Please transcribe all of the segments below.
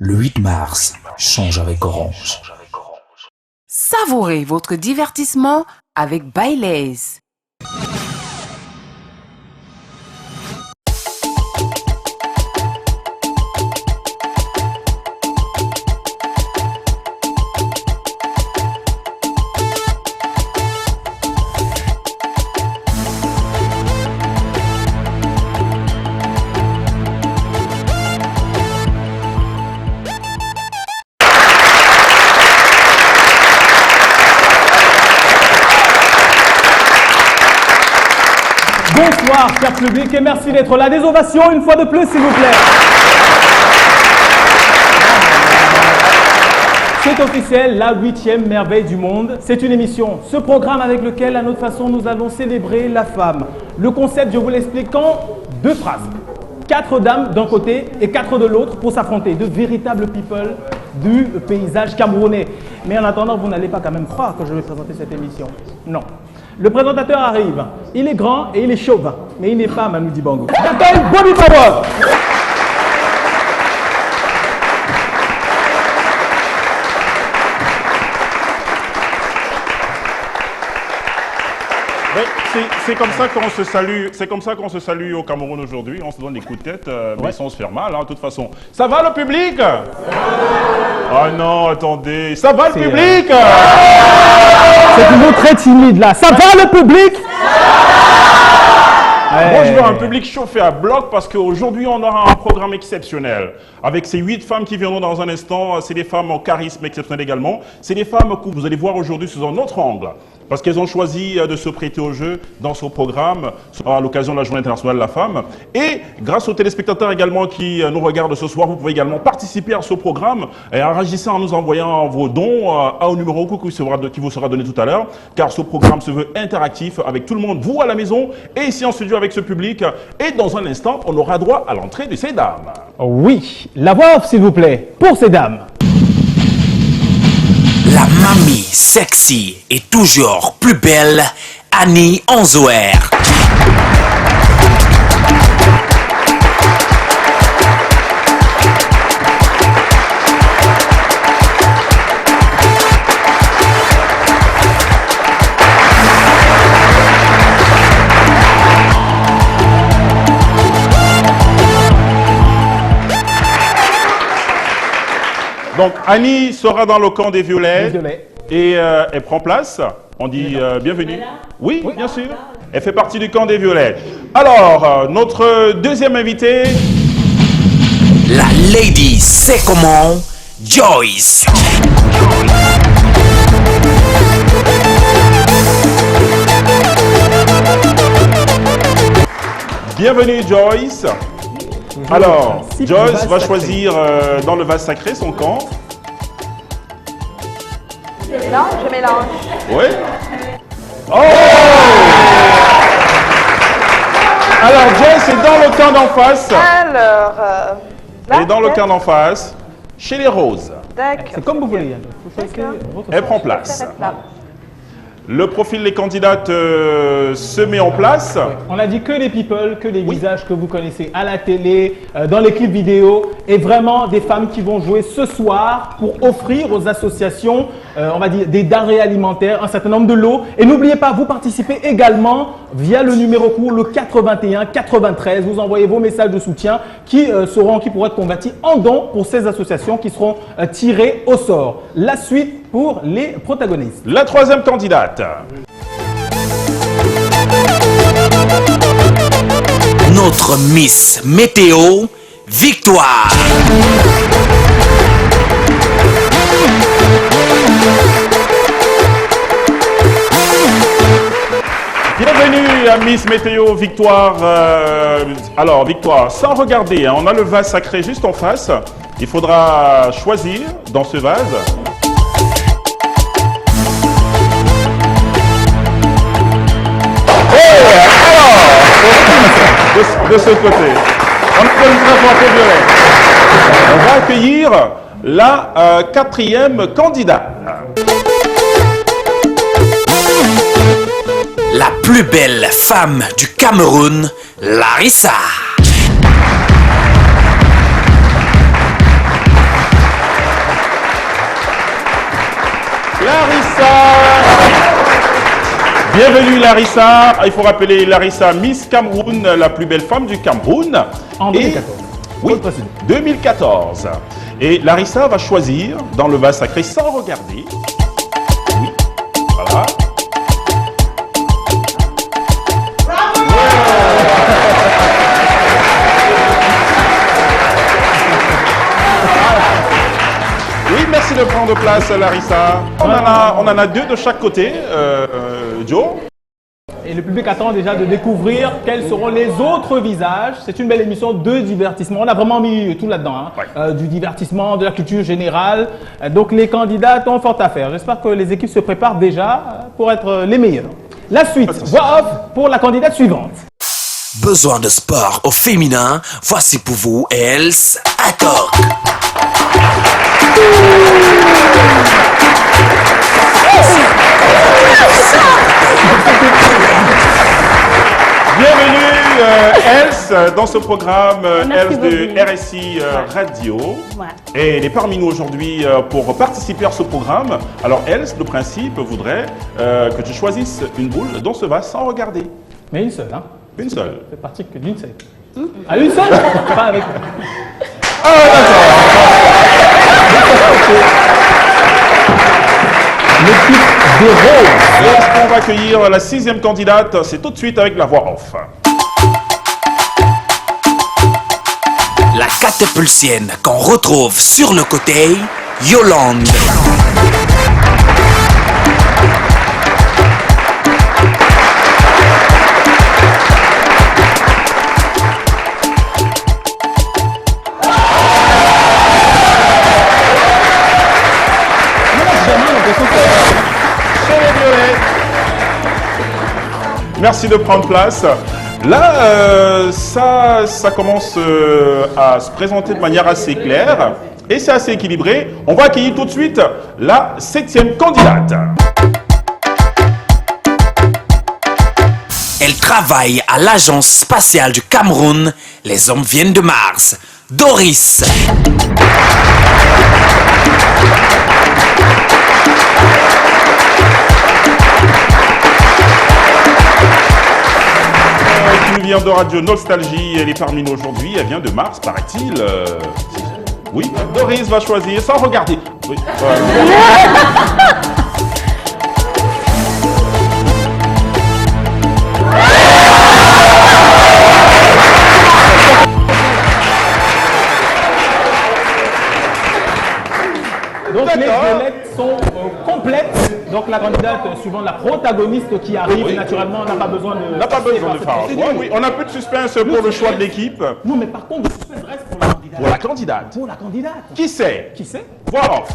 Le 8 mars, change avec Orange. Savourez votre divertissement avec Baileys. Bonsoir, cher public, et merci d'être là. Des ovations, une fois de plus, s'il vous plaît. C'est officiel, la 8e merveille du monde. C'est une émission, ce programme avec lequel, à notre façon, nous allons célébrer la femme. Le concept, je vous l'explique en 2 phrases. 4 dames d'un côté et 4 de l'autre pour s'affronter. De véritables people du paysage camerounais. Mais en attendant, vous n'allez pas quand même croire que je vais présenter cette émission. Non. Le présentateur arrive. Il est grand et il est chauve. Mais il n'est pas Manu Dibango. J'appelle Bobby Power. C'est comme ça qu'on se salue. C'est comme ça qu'on se salue au Cameroun aujourd'hui. On se donne des coups de tête, mais sans se faire mal, hein, de toute façon. Ça va le public? Ah non, attendez. Ça va le public? C'est toujours très timide là. Ça va le public? Moi, je veux un public chauffé à bloc parce qu'aujourd'hui, on aura un programme exceptionnel. Avec ces 8 femmes qui viendront dans un instant, c'est des femmes au charisme exceptionnel également. C'est des femmes que vous allez voir aujourd'hui sous un autre angle. Parce qu'elles ont choisi de se prêter au jeu dans ce programme à l'occasion de la Journée internationale de la femme. Et grâce aux téléspectateurs également qui nous regardent ce soir, vous pouvez également participer à ce programme et réagissez en nous envoyant vos dons au numéro qui vous sera donné tout à l'heure. Car ce programme se veut interactif avec tout le monde, vous à la maison et ici en studio avec ce public. Et dans un instant, on aura droit à l'entrée de ces dames. Oui, la voix off s'il vous plaît, pour ces dames. La mamie sexy et toujours plus belle, Annie Anzouer. Donc Annie sera dans le camp des violets. Et elle prend place. On dit bienvenue. Oui, bien sûr. Elle fait partie du camp des violets. Alors, notre deuxième invitée. La lady sait comment, Joyce. Bienvenue Joyce. Alors, Joyce va choisir dans le vase sacré son camp. Je mélange. Oui. Oh! Alors, Joyce est dans le camp d'en face. Alors, Elle est dans le camp d'en face, chez les roses. D'accord. C'est comme vous voulez. Elle prend place. Le profil des candidates se met en place. On a dit que les people, que les visages que vous connaissez à la télé, dans les clips vidéo, et vraiment des femmes qui vont jouer ce soir pour offrir aux associations, on va dire, des denrées alimentaires, un certain nombre de lots. Et n'oubliez pas, vous participez également via le numéro court, le 81 93. Vous envoyez vos messages de soutien qui pourront être convertis en dons pour ces associations qui seront tirées au sort. La suite pour les protagonistes. La troisième candidate. Notre Miss Météo, Victoire. Bienvenue à Miss Météo Victoire. Alors Victoire, sans regarder, hein, on a le vase sacré juste en face. Il faudra choisir dans ce vase. De ce côté. On va accueillir la 4e candidate. La plus belle femme du Cameroun, Larissa. Larissa. Bienvenue Larissa. Il faut rappeler Larissa Miss Cameroun, la plus belle femme du Cameroun. En 2014. Oui, 2014. Et Larissa va choisir dans le vase sacré sans regarder. Oui, voilà. Oui, merci de prendre place, Larissa. On en a deux de chaque côté. Joe. Et le public attend déjà de découvrir quels seront les autres visages. C'est une belle émission de divertissement. On a vraiment mis tout là-dedans. Hein. Ouais. Du divertissement, de la culture générale. Donc les candidats ont fort à faire. J'espère que les équipes se préparent déjà pour être les meilleurs. La suite, voix off pour la candidate suivante. Besoin de sport au féminin, voici pour vous Els Atok. Bienvenue Els dans ce programme Els de RSI Radio. Ouais. Et elle est parmi nous aujourd'hui pour participer à ce programme. Alors Els, le principe voudrait que tu choisisses une boule dans ce vase sans regarder. Mais une seule, hein. Une seule. C'est parti que d'une seule. Ah, une seule? Pas avec. Ah L'équipe des roses. d'accord. On va accueillir la 6e candidate. C'est tout de suite avec la voix off. La catapulsienne qu'on retrouve sur le côté, Yolande. Merci de prendre place. Là, ça commence à se présenter de manière assez claire et c'est assez équilibré. On va accueillir tout de suite la 7e candidate. Elle travaille à l'agence spatiale du Cameroun. Les hommes viennent de Mars. Doris. Qui nous vient de Radio Nostalgie, elle est parmi nous aujourd'hui, elle vient de Mars, paraît-il. Oui, Doris va choisir sans regarder. Oui. Donc les D'accord. violettes sont complètes. Donc la candidate suivant la protagoniste qui arrive, Oui. naturellement, on n'a pas besoin de... On n'a pas besoin de faire un choix. Oui, on a peu de suspense pour le choix de l'équipe. Non, mais par contre, le suspense reste pour la candidate. Pour la candidate. Pour la candidate. Qui c'est? Qui c'est? Voix off.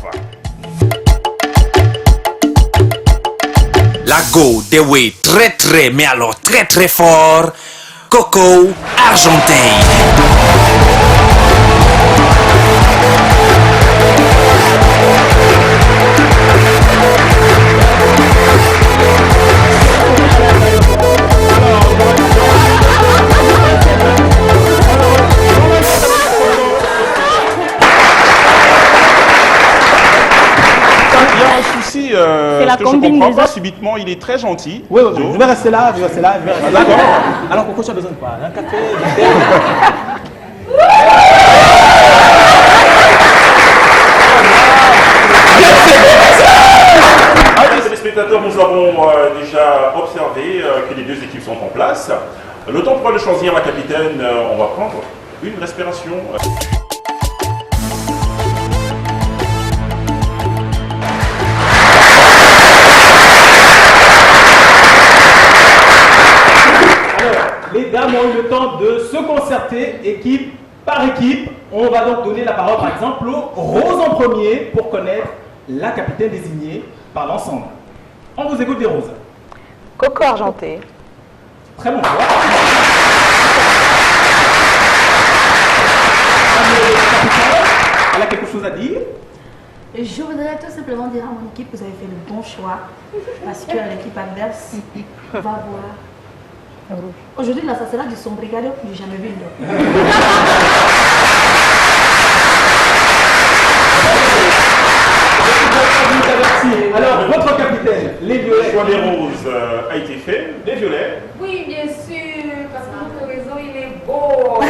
La go déwé très mais alors très fort. Coco Argenteuil. Il y a un souci la que je ne comprends combinaison. pas. Subitement, il est très gentil. Oui, oui, Joe. je vais rester là, je vais rester là, je vais rester là. D'accord. Alors, Coco, tu as besoin de quoi? Un café, du thé? Amis téléspectateurs, nous avons déjà observé que les deux équipes sont en place. Le temps pour de choisir la capitaine, on va prendre une respiration. Les dames ont eu le temps de se concerter, équipe par équipe. On va donc donner la parole, par exemple, aux roses en premier pour connaître la capitaine désignée par l'ensemble. On vous écoute des roses. Coco argenté. Très bon choix. Elle a quelque chose à dire. Je voudrais tout simplement dire à mon équipe que vous avez fait le bon choix parce que l'équipe adverse va voir. Aujourd'hui, l'assassinat du sombrigado, j'ai jamais vu une autre. Alors, choix des roses a été fait. Des violets. Oui, bien sûr, parce que notre réseau, il est beau.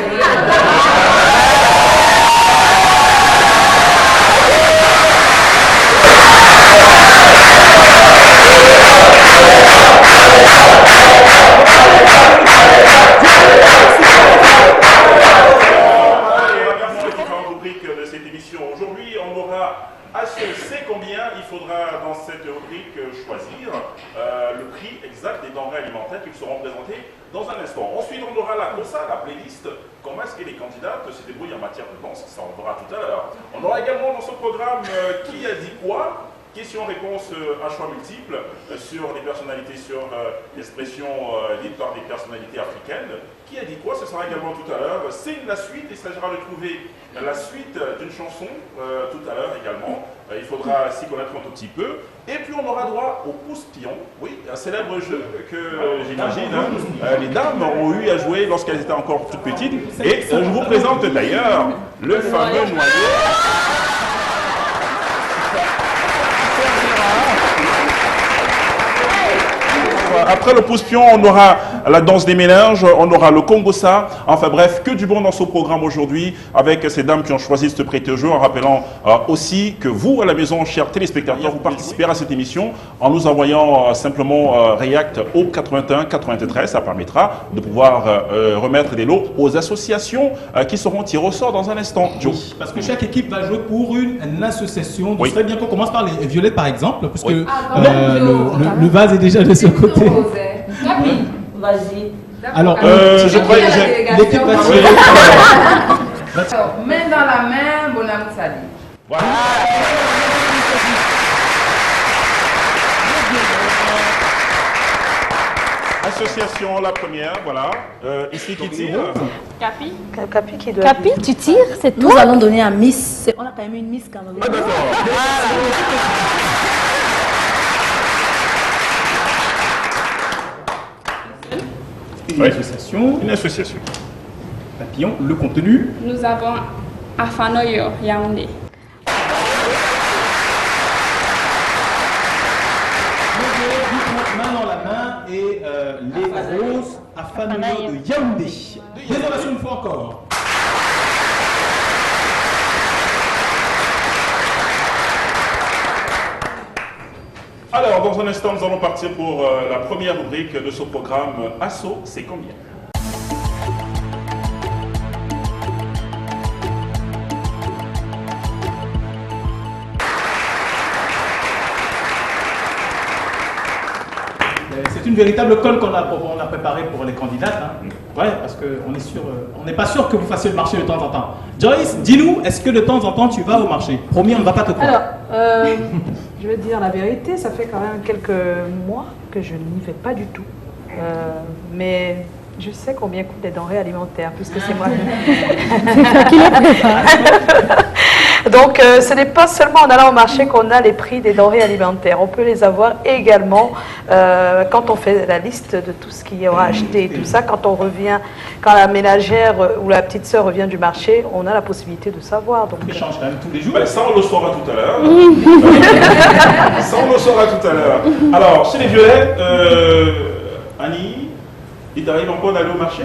De cette émission. Aujourd'hui, on aura à ce c'est combien il faudra dans cette rubrique choisir le prix exact des denrées alimentaires qui seront présentées dans un instant. Ensuite, on aura la COSA, la playlist, comment est-ce que les candidates se débrouillent en matière de danse, ça on verra tout à l'heure. On aura également dans ce programme qui a dit quoi, questions-réponses à choix multiples sur les personnalités, sur l'expression dite par des personnalités africaines. Qui a dit quoi? Ce sera également tout à l'heure. C'est la suite, il s'agira de trouver la suite d'une chanson tout à l'heure également. Il faudra s'y connaître un tout petit peu. Et puis on aura droit au pouce-pion, oui, un célèbre jeu que j'imagine les dames ont eu à jouer lorsqu'elles étaient encore toutes petites. Et je vous présente d'ailleurs le fameux noyau. Après le pouce-pion, on aura la danse des mélanges, on aura le Congossa. Enfin bref, que du bon dans ce programme aujourd'hui avec ces dames qui ont choisi de se prêter au jeu, en rappelant aussi que vous, à la maison, chers téléspectateurs, vous participez à cette émission en nous envoyant simplement React au 81 93. Ça permettra de pouvoir remettre des lots aux associations qui seront tirées au sort dans un instant. Joe. Oui, parce que chaque équipe va jouer pour une association. Donc, ce serait bien qu'on commence par les violettes, par exemple, parce que le vase est déjà de ce côté. Capi, vas-y. Alors, je crois que l'équipe va tirer. Alors, main dans la main, Bonam Sali. Voilà. Association, la première, voilà. Ici qui tire. Capi qui doit Capi, tu tires, c'est tout. Nous allons donner à Miss. On a quand même une Miss quand même. Ah, d'accord. Une association. Une association. Papillon, le contenu. Nous avons Afanoyo Yaoundé. Main dans la main et les roses à Fanoyo de Yaoundé. Des ovations une fois encore. Alors, dans un instant, nous allons partir pour la première rubrique de ce programme Asso, c'est combien? C'est une véritable colle qu'on a préparée pour les candidates. Hein. Ouais, parce qu'on est sûr, on n'est pas sûr que vous fassiez le marché de temps en temps. Joyce, dis-nous, est-ce que de temps en temps tu vas au marché? Promis, on ne va pas te croire. Alors, je vais dire la vérité, ça fait quand même quelques mois que je n'y vais pas du tout. Mais je sais combien coûtent les denrées alimentaires, puisque c'est moi qui les prépare. Donc, ce n'est pas seulement en allant au marché qu'on a les prix des denrées alimentaires. On peut les avoir également quand on fait la liste de tout ce qu'il y aura acheté et tout ça. Quand on revient, quand la ménagère ou la petite sœur revient du marché, on a la possibilité de savoir. Donc, on échange quand même tous les jours. Ben, ça, on le saura tout à l'heure. Ça, on le saura tout à l'heure. Alors, chez les violets, Annie, il t'arrive encore d'aller au marché?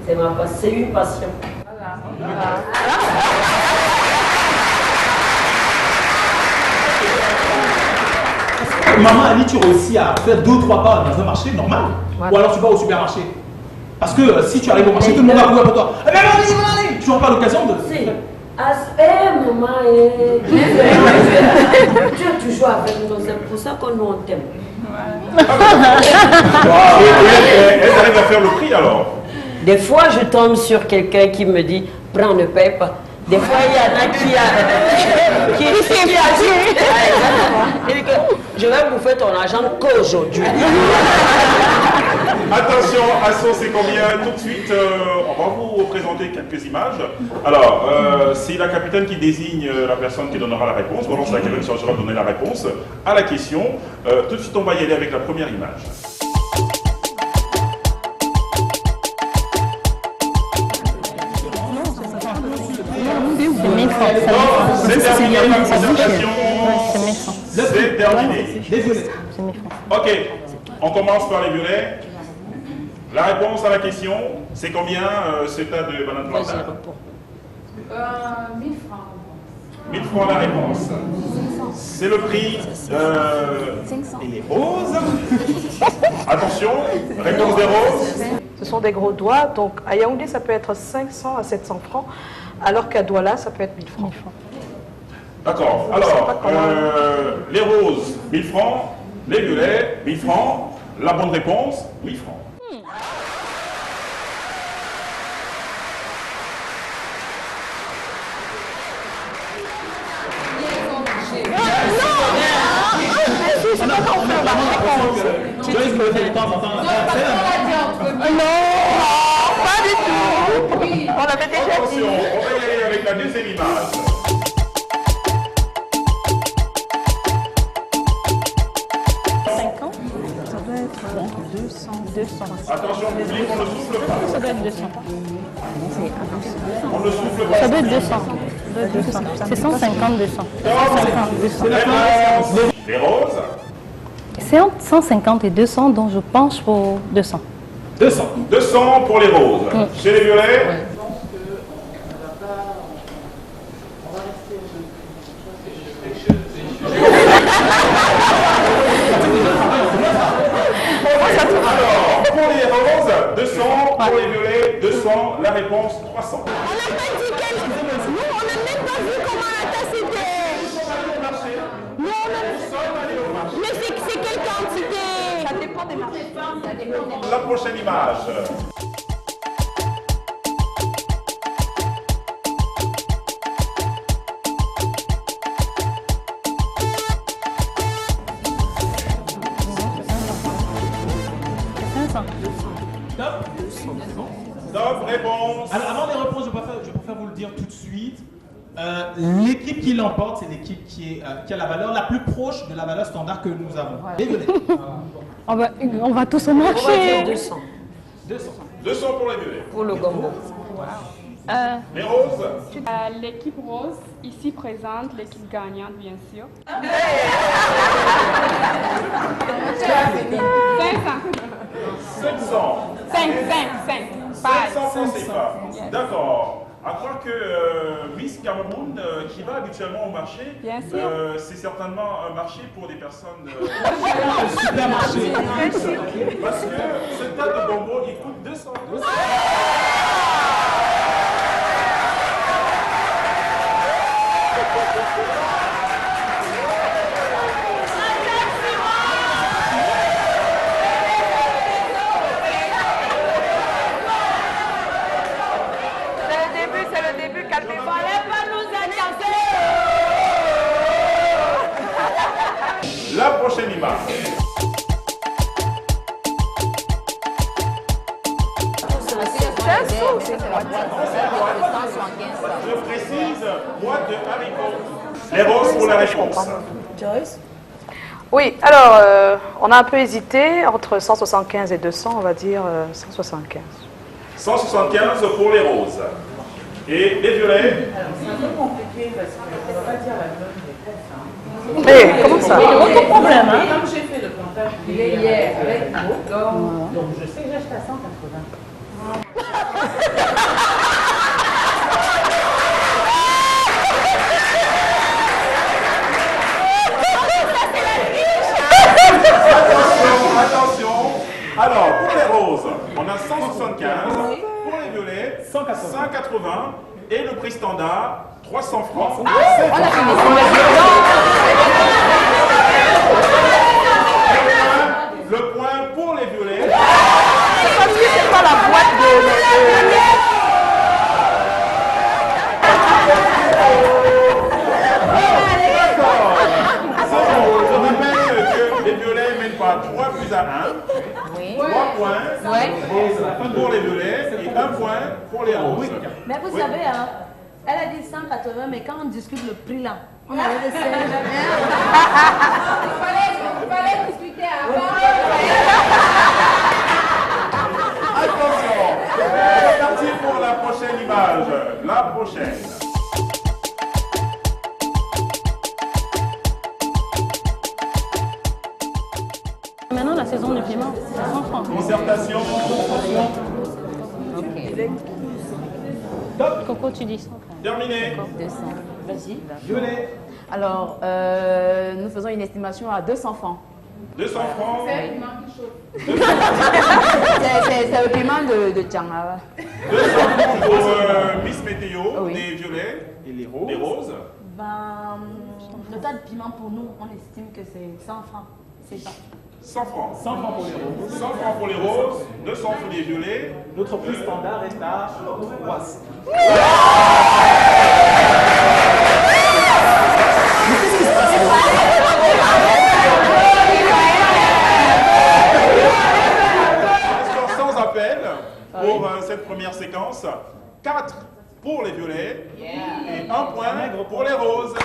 C'est une passion. Maman Annie, tu réussis à faire 2 ou 3 pas dans un marché normal? Voilà. Ou alors tu vas au supermarché? Parce que si tu arrives au marché, tout le monde va courir pour toi. Eh bien, allez, tu n'auras pas l'occasion de... Si. Maman, tu as toujours avec nous, c'est pour ça qu'on nous t'aime. Elle arrive à faire le prix alors? Des fois, je tombe sur quelqu'un qui me dit « Prends, ne paye pas ». Des fois, il y en a qui a dit « Je vais bouffer ton argent qu'aujourd'hui ». Attention, Asso, c'est combien? Tout de suite, on va vous présenter quelques images. Alors, c'est la capitaine qui désigne la personne qui donnera la réponse. Voilà, c'est la capitaine qui chargera de donner la réponse à la question. Tout de suite, on va y aller avec la première image. C'est terminé la présentation. C'est terminé. Les violets. Ok, on commence par les violets. La réponse à la question, c'est combien ce tas de bananes plantains? 1000 francs. 1000 francs la réponse. C'est le prix et les roses. Attention, réponse des roses. Ce sont des gros doigts, donc à Yaoundé ça peut être 500 à 700 francs, alors qu'à Douala ça peut être 1000 francs. D'accord, alors, les roses, 1000 francs, les violets, 1000 francs, la bonne réponse, 1000 francs. Non, pas du tout. On l'avait déjà dit. Attention, on va y aller avec la deuxième image. Attention, public, on ne souffle pas. Ça doit être 200. On ne souffle pas. Ça doit être 200. C'est 150, 200. Les roses. C'est entre 150 et 200, donc je penche pour 200. 200. 200 pour les roses. Chez les violets. Alors, pour les roses, 200, pour les violets, 200, la réponse, 300. On n'a pas dit quel... Nous, on n'a même pas vu comment la tasse était. Nous, mais c'est quelle quantité? Ça dépend des marchés. La prochaine image. Top réponse. Alors, avant les réponses, je préfère vous le dire tout de suite. L'équipe qui l'emporte, c'est l'équipe qui a la valeur la plus proche de la valeur standard que nous avons. Les violets. On va tous au marché. On va dire 200. 200 pour les violets. Pour le gombo. Les roses. L'équipe rose, ici présente, l'équipe gagnante, bien sûr. 500. 5. 500 francs CFA. D'accord. À croire que Miss Cameroun, qui va habituellement au marché, Bien sûr. c'est certainement un marché pour des personnes... Supermarché. Parce que ce tas de bonbons, il coûte 200 euros. C'est le début, calmez-vous. Pas nous agacer. La prochaine image. Je précise, boîte de haricots. Les roses pour la réponse. Joyce? Oui, alors, on a un peu hésité entre 175 et 200, on va dire 175. 175 pour les roses. Et les violets. C'est un peu compliqué parce qu'on ne peut pas dire la même réponse. Mais comment ça? C'est votre problème, hein? Comme j'ai fait le comptage hier avec vous, donc je sais que j'ai acheté à 180. Attention. Alors, pour les roses, on a 175. Pour les violets, 180. Et le prix standard, 300 francs. Le point pour les violets. Parce que c'est pas la boîte de... Je rappelle que les violets mènent par 3 plus à 1. 3 points pour les violets et 1 point pour les roses. Mais vous savez, hein, elle a dit 180, mais quand on discute le prix là, on avait des Il fallait discuter avant. Attention, c'est parti pour la prochaine image. La prochaine. saison de piment, c'est 100 francs. Concertation. Top. Coco, tu dis 100 francs. Terminé. 200. Vas-y. Violet. Alors, nous faisons une estimation à 200 francs. 200 francs. C'est le piment de Tchangava. 200 francs pour Miss Météo, Oui. des violets Et les des roses. roses. Ben, le tas de piment pour nous, on estime que c'est 100 francs. C'est ça. 100 francs. 100 francs pour les roses. 100 francs pour les roses, 200 pour les violets. Notre prix standard est à 300. Sans appel pour cette première séquence. 4 pour les violets et 1 point pour les roses.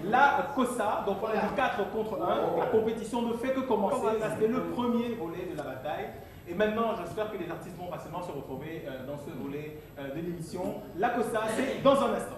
La COSA, donc on a dit 4 contre 1. La compétition ne fait que commencer. Là, c'était le premier volet de la bataille. Et maintenant, j'espère que les artistes vont facilement se retrouver dans ce volet de l'émission. La COSA, c'est dans un instant.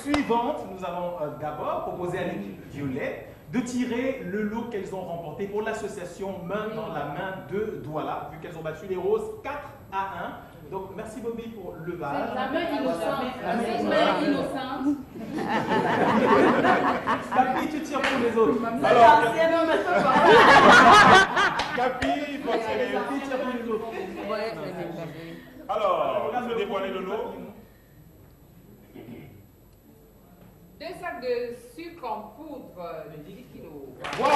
Suivante, nous allons d'abord proposer à l'équipe violet de tirer le lot qu'elles ont remporté pour l'association Main dans la main de Douala, vu qu'elles ont battu les roses 4 à 1. Donc merci Bobby pour le levage. La main innocente. La main La innocente. main innocente. Capi, tu tires pour les autres. Alors, Capi, il faut tirer. Capi tire pour les autres. Alors, il faut dévoiler le lot. 2 sacs de sucre en poudre de 10 kg. Wow!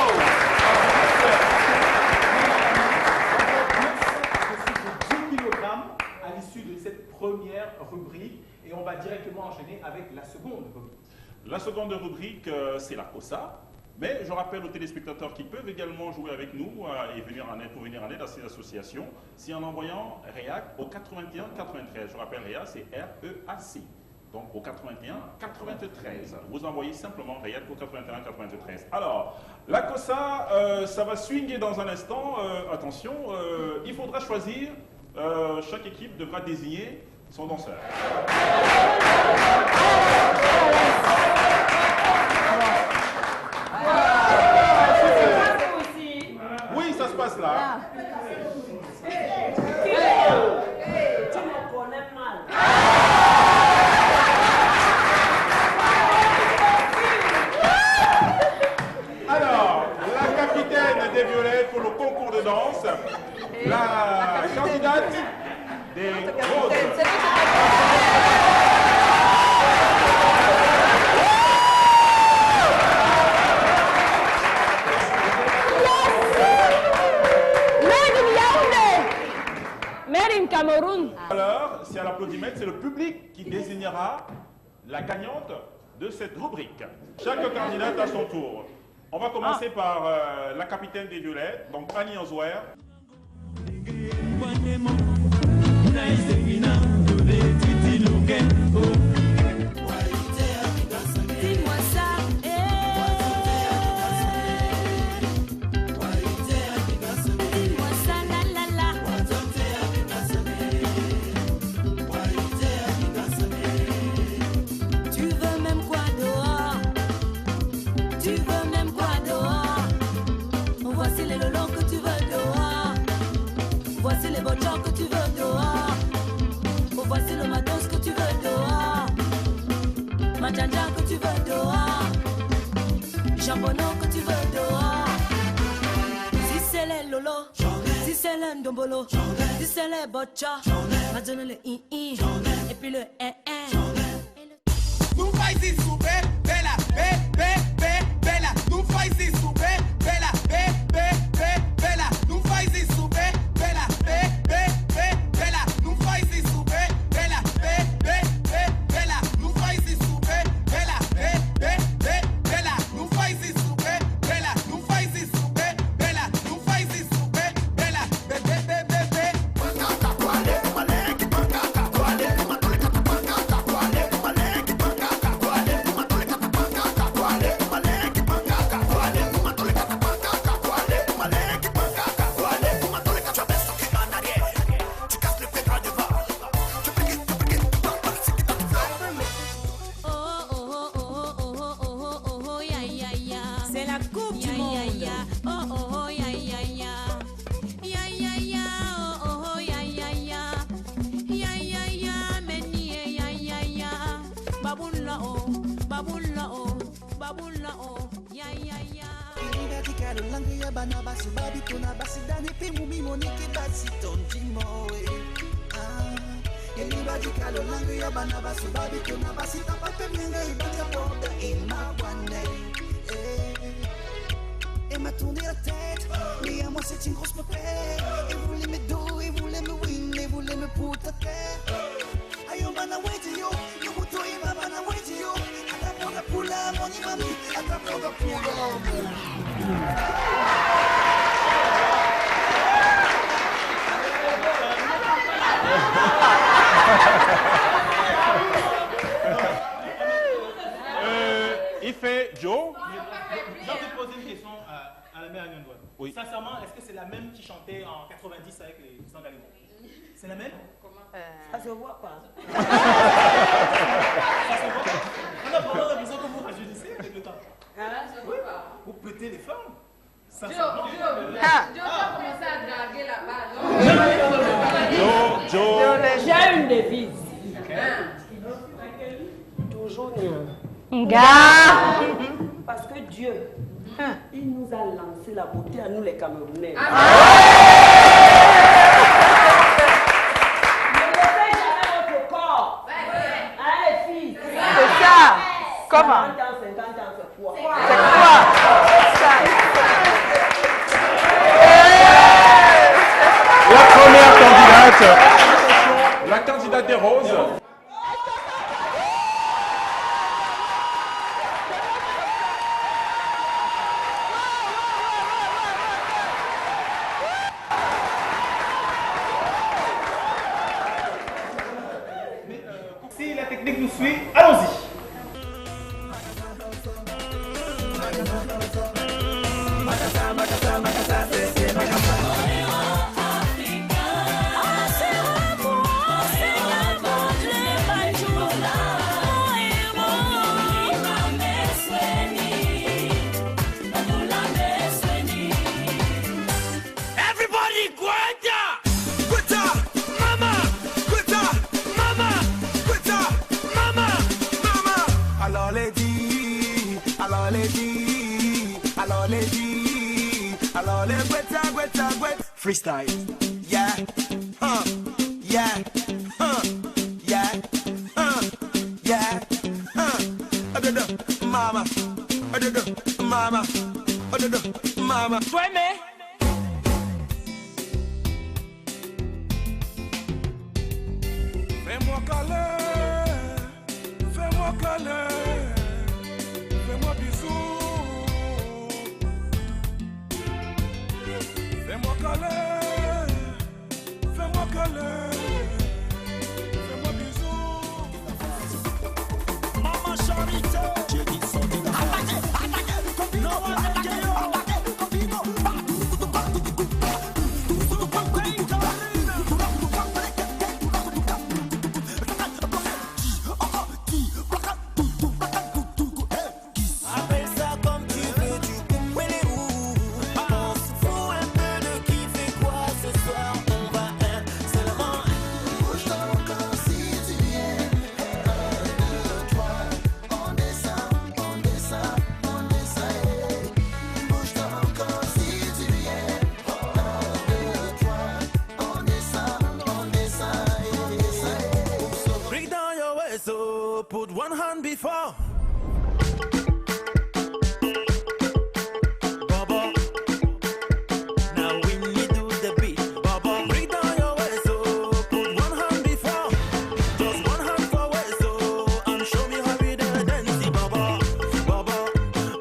10 kg à l'issue de cette première rubrique et on va directement enchaîner avec la seconde rubrique. La seconde rubrique, c'est la COSA. Mais je rappelle aux téléspectateurs qu'ils peuvent également jouer avec nous et venir en aide, pour venir en aide à ces associations, si en envoyant REAC au 81 93. Je rappelle REAC, c'est R-E-A-C. Donc au 81 93. Vous envoyez simplement REAC au 81 93. Alors, la COSA, ça va swinguer dans un instant. Attention, il faudra choisir, chaque équipe devra désigner son danseur. Oui, ça se passe là. Alors, la capitaine des violettes pour le concours de danse, la candidate des roses. Made in Cameroun. Alors, c'est à l'applaudimètre, c'est le public qui désignera la gagnante de cette rubrique. Chaque candidate à son tour. On va commencer par la capitaine des violettes, donc Annie Anzouer. Dis-moi ça, dis-moi ça, la la la. Tu veux même quoi dehors? Tu veux même quoi dehors? Voici les lolos que tu veux dehors. Voici les voitures que tu veux dehors. Voici le matos que tu veux dehors. Manjanja que tu veux dehors. Jambonneau que tu veux dehors. Si c'est les lolos, si c'est les ndombolo, si c'est les bocha, ma donne le i-i, et puis le eh-eh. Nous faisons souper, bella, bella. Nous faisons souper, bella, bella. Nous faisons souper, bella, bella. Nous faisons souper, bella, bella. Nous faisons souper, bella, bella. Nous faisons souper, bella. Nous faisons souper, bella. Nous faisons souper, bella, bella. c'est la coupe du monde. Oh oh oh ya ya ya. Ya ya ya oh oh oh ya ya ya. Ya ya ya meni ya ya ya. Babulla oh ya ya ya. Radicalo langu ya bana basi babi tuna basi dani pimu mimo niki basi tonjimo Eli radicalo langu ya bana basi babi tuna basi tapate minga ibata porta ima wane Et m'a tourné la tête, mais à moi c'est une grosse pépère. Et voulait me dos, et voulait me win, et voulait me poutre à terre. Ayo bana wait yo, yo muto ima bana wait yo. Ataponda pula moni mami, ataponda pula. Il fait Joe. Je vais te poser une question à la mère Nyondouane. Oui. Sincèrement, est-ce que c'est la même qui chantait en 90 avec les Sangalimo? C'est la même? Ça se voit pas. Ça se voit pas? On a vraiment l'impression que vous rajeunissez avec le temps. Oui. Vous pétez les femmes. Sincèrement. Joe, tu as commencé à draguer là-bas. Joe. J'ai une devise. Toujours bien. Parce que Dieu, il nous a lancé la beauté à nous les Camerounais. Ne laissez jamais votre corps. Allez, filles. C'est ça. Comment? 50 ans, 50 ans, c'est quoi? C'est quoi? La première candidate, la candidate des roses. Si la technique nous suit, allons-y. Everybody, Gweta! Gweta! Mama! Gweta! Mama! Gweta! Mama! Mama! Alors les dit, alors les dit, alors les dit, alors les Gweta, Gweta, Gweta. Freestyle. Yeah. Yeah. Yeah. Yeah. Mama. Mama. Mama. Sueme. Fais-moi câlin, fais-moi câlin, fais-moi bisou. Fais-moi câlin, fais-moi câlin, fais-moi bisou. Maman Charité, j'ai dit son dîner. No one like you. So put one hand before. Baba, now when you do the beat, Baba, break down your waist. So put one hand before, just one hand forward. So and show me how we do dance, Baba, Baba,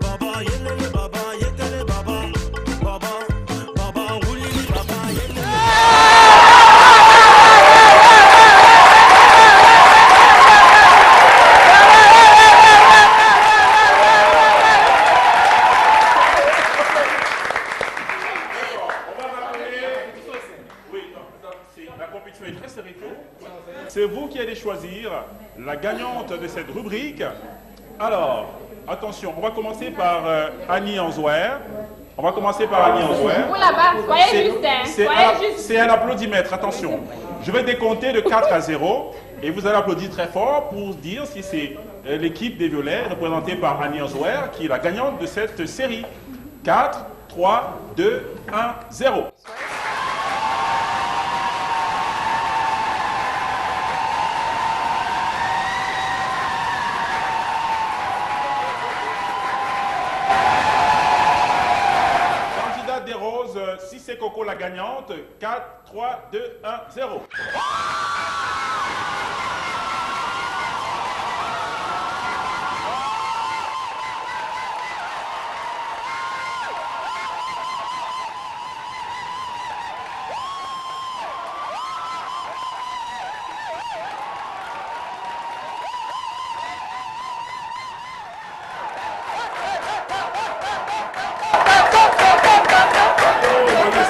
Baba, yelele, Baba, yekele, Baba, Baba, Baba, wuli, Baba, yelele. C'est vous qui allez choisir la gagnante de cette rubrique. Alors, attention, on va commencer par Annie Anzouer. On va commencer par Annie Anzouer. Vous là-bas, soyez juste, hein. C'est un applaudimètre, attention. Je vais décompter de 4 à 0 et vous allez applaudir très fort pour dire si c'est l'équipe des Violets représentée par Annie Anzouer qui est la gagnante de cette série. 4, 3, 2, 1, 0. Candidate des Roses, si c'est Coco la gagnante, 4, 3, 2, 1, 0.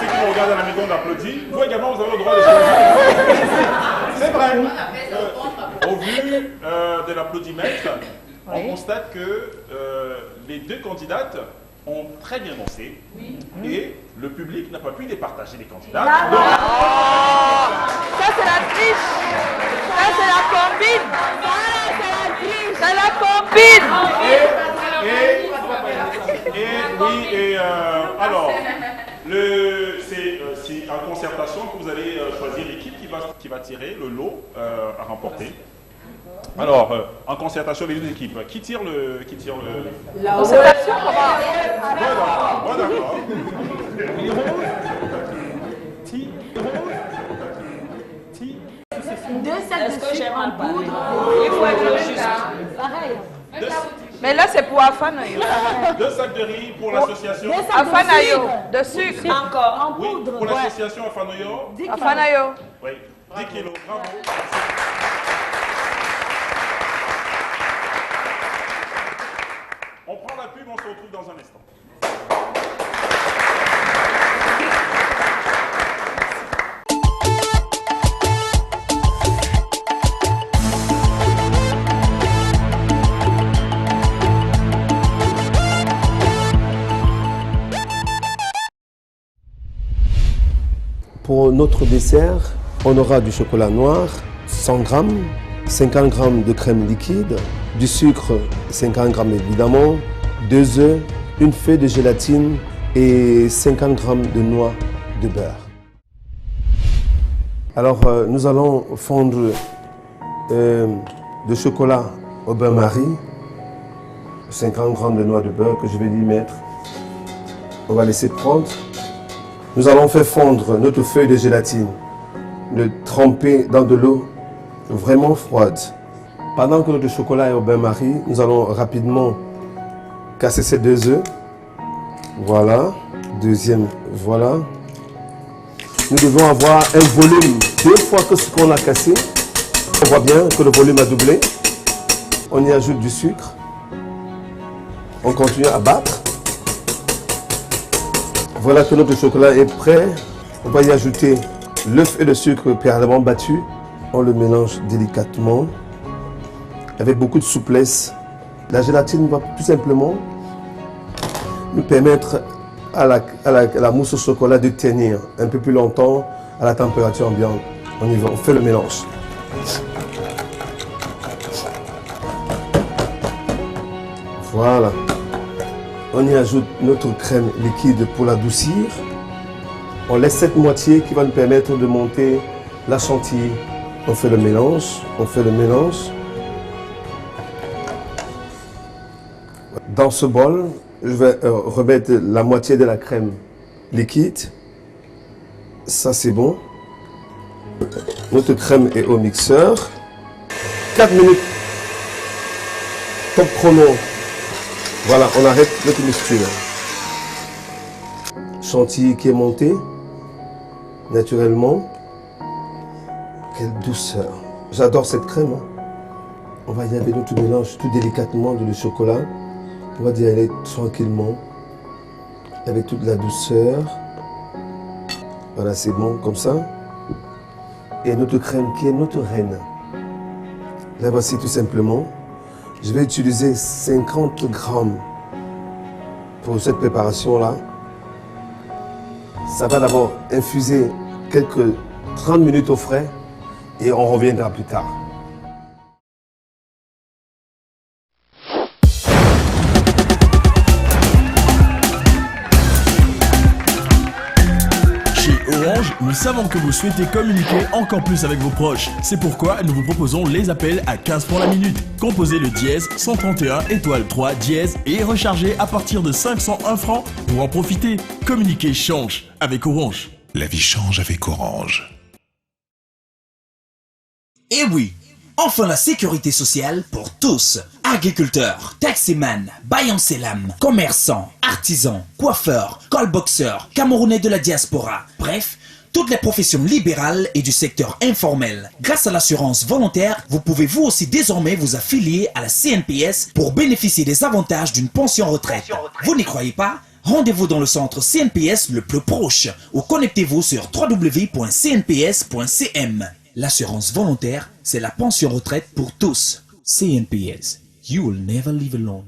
Ceux qui me regardent à la maison d'applaudir, vous également vous avez le droit de choisir. C'est vrai. Au vu de l'applaudimètre, on constate que les deux candidates ont très bien dansé et le public n'a pas pu départager les candidats. Ça c'est la triche. Ça c'est la combine. C'est la combine. Alors, c'est en concertation que vous allez choisir l'équipe qui va tirer le lot à remporter. Alors, en concertation les deux équipes, qui tire le... La concertation, comment? Bon, d'accord. Deux sacs de sucre en poudre. Il faut être juste. Pareil. Mais là c'est pour Afanayo. 2 sacs de riz pour l'association. Afanayo, de sucre. Encore. Oui, pour l'association Afanayo. Afanayo. Oui, 10 kilos. Bravo. On prend la pub, on se retrouve dans un instant. Pour notre dessert, on aura du chocolat noir, 100 g, 50 g de crème liquide, du sucre, 50 g évidemment, 2 œufs, une feuille de gélatine et 50 g de noix de beurre. Alors nous allons fondre de chocolat au bain-marie, 50 g de noix de beurre que je vais y mettre. On va laisser prendre. Nous allons faire fondre notre feuille de gélatine, le tremper dans de l'eau vraiment froide. Pendant que notre chocolat est au bain-marie, nous allons rapidement casser ces 2 œufs. Voilà, deuxième, voilà. Nous devons avoir un volume 2 fois que ce qu'on a cassé. On voit bien que le volume a doublé. On y ajoute du sucre. On continue à battre. Voilà que notre chocolat est prêt. On va y ajouter l'œuf et le sucre préalablement battu. On le mélange délicatement, avec beaucoup de souplesse. La gélatine va tout simplement nous permettre à la mousse au chocolat de tenir un peu plus longtemps à la température ambiante. On y va, on fait le mélange. Voilà. On y ajoute notre crème liquide pour l'adoucir. On laisse cette moitié qui va nous permettre de monter la chantilly. On fait le mélange, on fait le mélange. Dans ce bol, je vais remettre la moitié de la crème liquide. Ça c'est bon. Notre crème est au mixeur. 4 minutes. Top chrono. Voilà, on arrête notre mixture. Chantilly qui est monté naturellement. Quelle douceur. J'adore cette crème. On va y aller notre mélange tout délicatement de le chocolat. On va y aller tranquillement avec toute la douceur. Voilà, c'est bon comme ça. Et notre crème qui est notre reine. Là, voici tout simplement Je vais utiliser 50 grammes pour cette préparation-là. Ça va d'abord infuser quelques 30 minutes au frais et on reviendra plus tard. Orange, nous savons que vous souhaitez communiquer encore plus avec vos proches. C'est pourquoi nous vous proposons les appels à 15 francs la minute. Composez le dièse 131 étoile 3 dièse et rechargez à partir de 501 francs pour en profiter. Communiquer change avec Orange. La vie change avec Orange. Et oui, enfin la sécurité sociale pour tous. Agriculteurs, taximan, baillants selam, commerçants, artisans, coiffeurs, callboxeurs, camerounais de la diaspora. Bref, toutes les professions libérales et du secteur informel. Grâce à l'assurance volontaire, vous pouvez vous aussi désormais vous affilier à la CNPS pour bénéficier des avantages d'une pension retraite. Vous n'y croyez pas? Rendez-vous dans le centre CNPS le plus proche ou connectez-vous sur www.cnps.cm. L'assurance volontaire, c'est la pension retraite pour tous. CNPS. You will never live alone.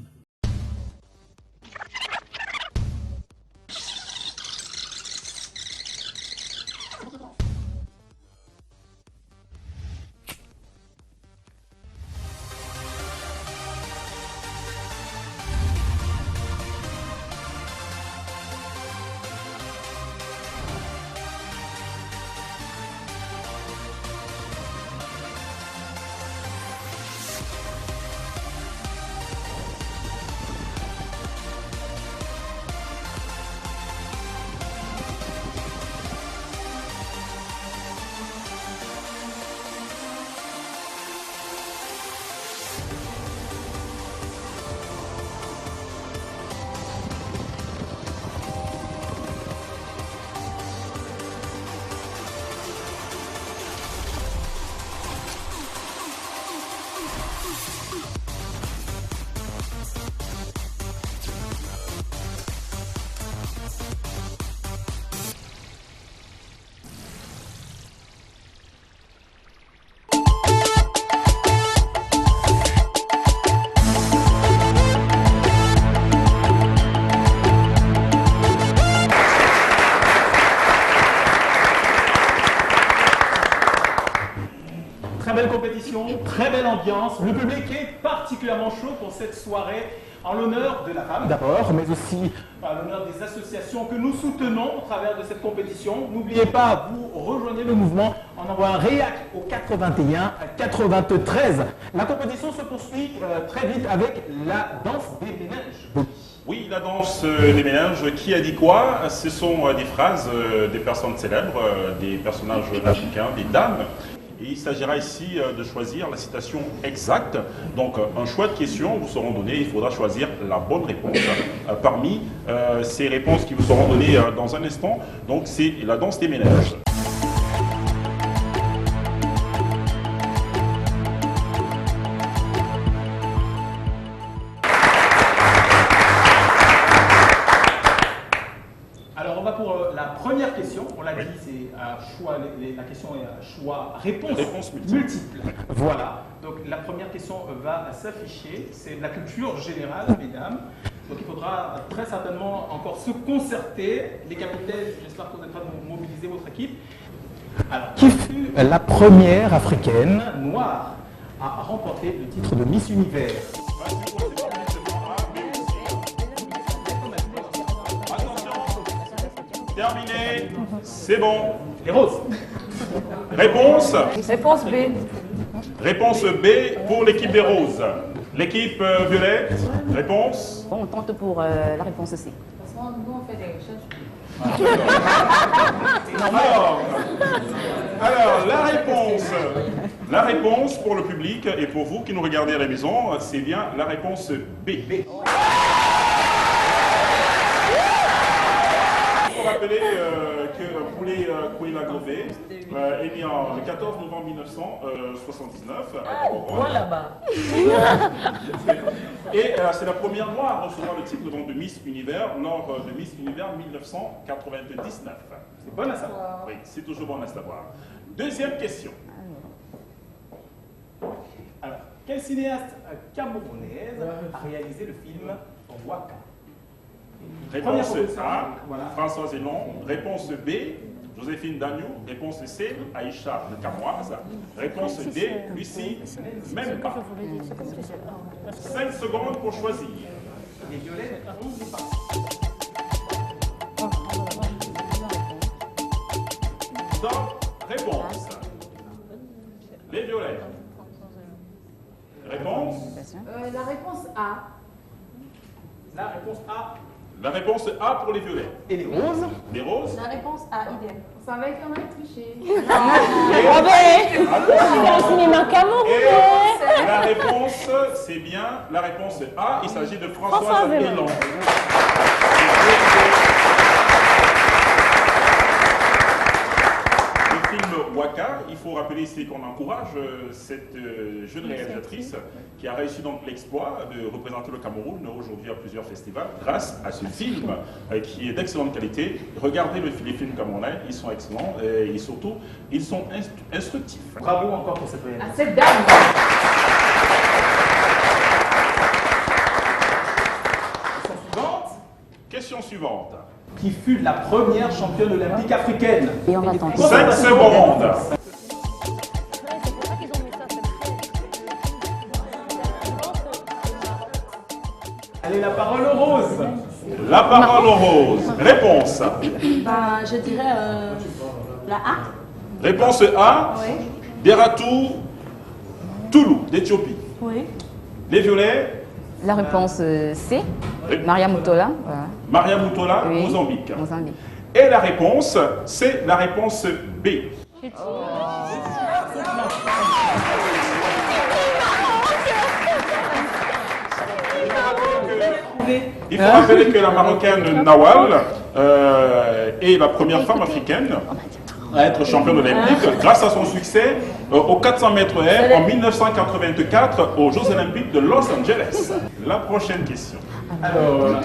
Très belle ambiance, le public est particulièrement chaud pour cette soirée en l'honneur de la femme d'abord, mais aussi en l'honneur des associations que nous soutenons au travers de cette compétition. N'oubliez pas, vous rejoignez le mouvement en envoyant un réac au 81 93. La compétition se poursuit très vite avec la danse des ménages. Oui, la danse des ménages, qui a dit quoi? Ce sont des phrases des personnes célèbres, des personnages africains, des dames. Et il s'agira ici de choisir la citation exacte. Donc un choix de questions vous seront données, il faudra choisir la bonne réponse. Parmi ces réponses qui vous seront données dans un instant, donc c'est la danse des ménages. Alors on va pour la première question, on l'a dit, c'est choix, la question est choix, réponse multiple. Voilà, donc la première question va s'afficher, c'est de la culture générale, mesdames. Donc il faudra très certainement encore se concerter. Les capitaines, j'espère que vous êtes prêts à mobiliser votre équipe. Alors, qui fut la première africaine noire à remporter le titre de Miss Univers? Terminé, c'est bon. Les roses. Réponse? Réponse B. Réponse B pour l'équipe des roses. L'équipe violette, réponse? Bon, on tente pour la réponse C. Parce que nous, on fait des recherches. Alors, la réponse pour le public et pour vous qui nous regardez à la maison, c'est bien la réponse B. Il faut rappeler que Poulet Kouila-Gové est né le 14 novembre 1979 à Gabon. Là-bas. Et c'est la première noire à recevoir le titre donc, de Miss Univers lors de Miss Univers 1999. C'est bon à savoir. Oui, c'est toujours bon à savoir. Deuxième question. Alors, quel Quelle cinéaste camerounaise a réalisé le film Waka? Réponse Première A, voilà. Françoise Elon. Réponse B, Joséphine Dagnou. Réponse C, Aïcha Le Camoise. Réponse D, Lucie Même pas. 5 secondes pour choisir. Les violets, on n'est pas. Top réponse. Les violets. Réponse. La réponse A. La réponse A. La réponse A pour les violets. Et les roses? Les roses. La réponse A, idem. On savait qu'on avait triché. Et la réponse, c'est bien la réponse A. Il s'agit de Françoise Elon. Le film Waka, il faut rappeler ici qu'on encourage cette jeune réalisatrice qui a réussi donc l'exploit de représenter le Cameroun aujourd'hui à plusieurs festivals grâce à ce film qui est d'excellente qualité. Regardez les films camerounais, ils sont excellents et surtout, ils sont instructifs. Bravo encore pour cette réalisation. À cette dame. Question suivante. Qui fut la première championne olympique africaine? Et on va tenter. 5 secondes. Allez, la parole aux roses. La parole aux roses. Réponse. Je dirais la A. Réponse A. Oui. Deratou Toulou d'Éthiopie. Oui. Les violets. La réponse C, Maria Mutola. Voilà. Maria Mutola, Oui. Mozambique. Mozambique. Et la réponse, c'est la réponse B. Il faut rappeler que la Marocaine Nawal est la première femme africaine à être championne olympique grâce à son succès aux 400 mètres air en 1984 aux Jeux olympiques de Los Angeles. La prochaine question. Alors,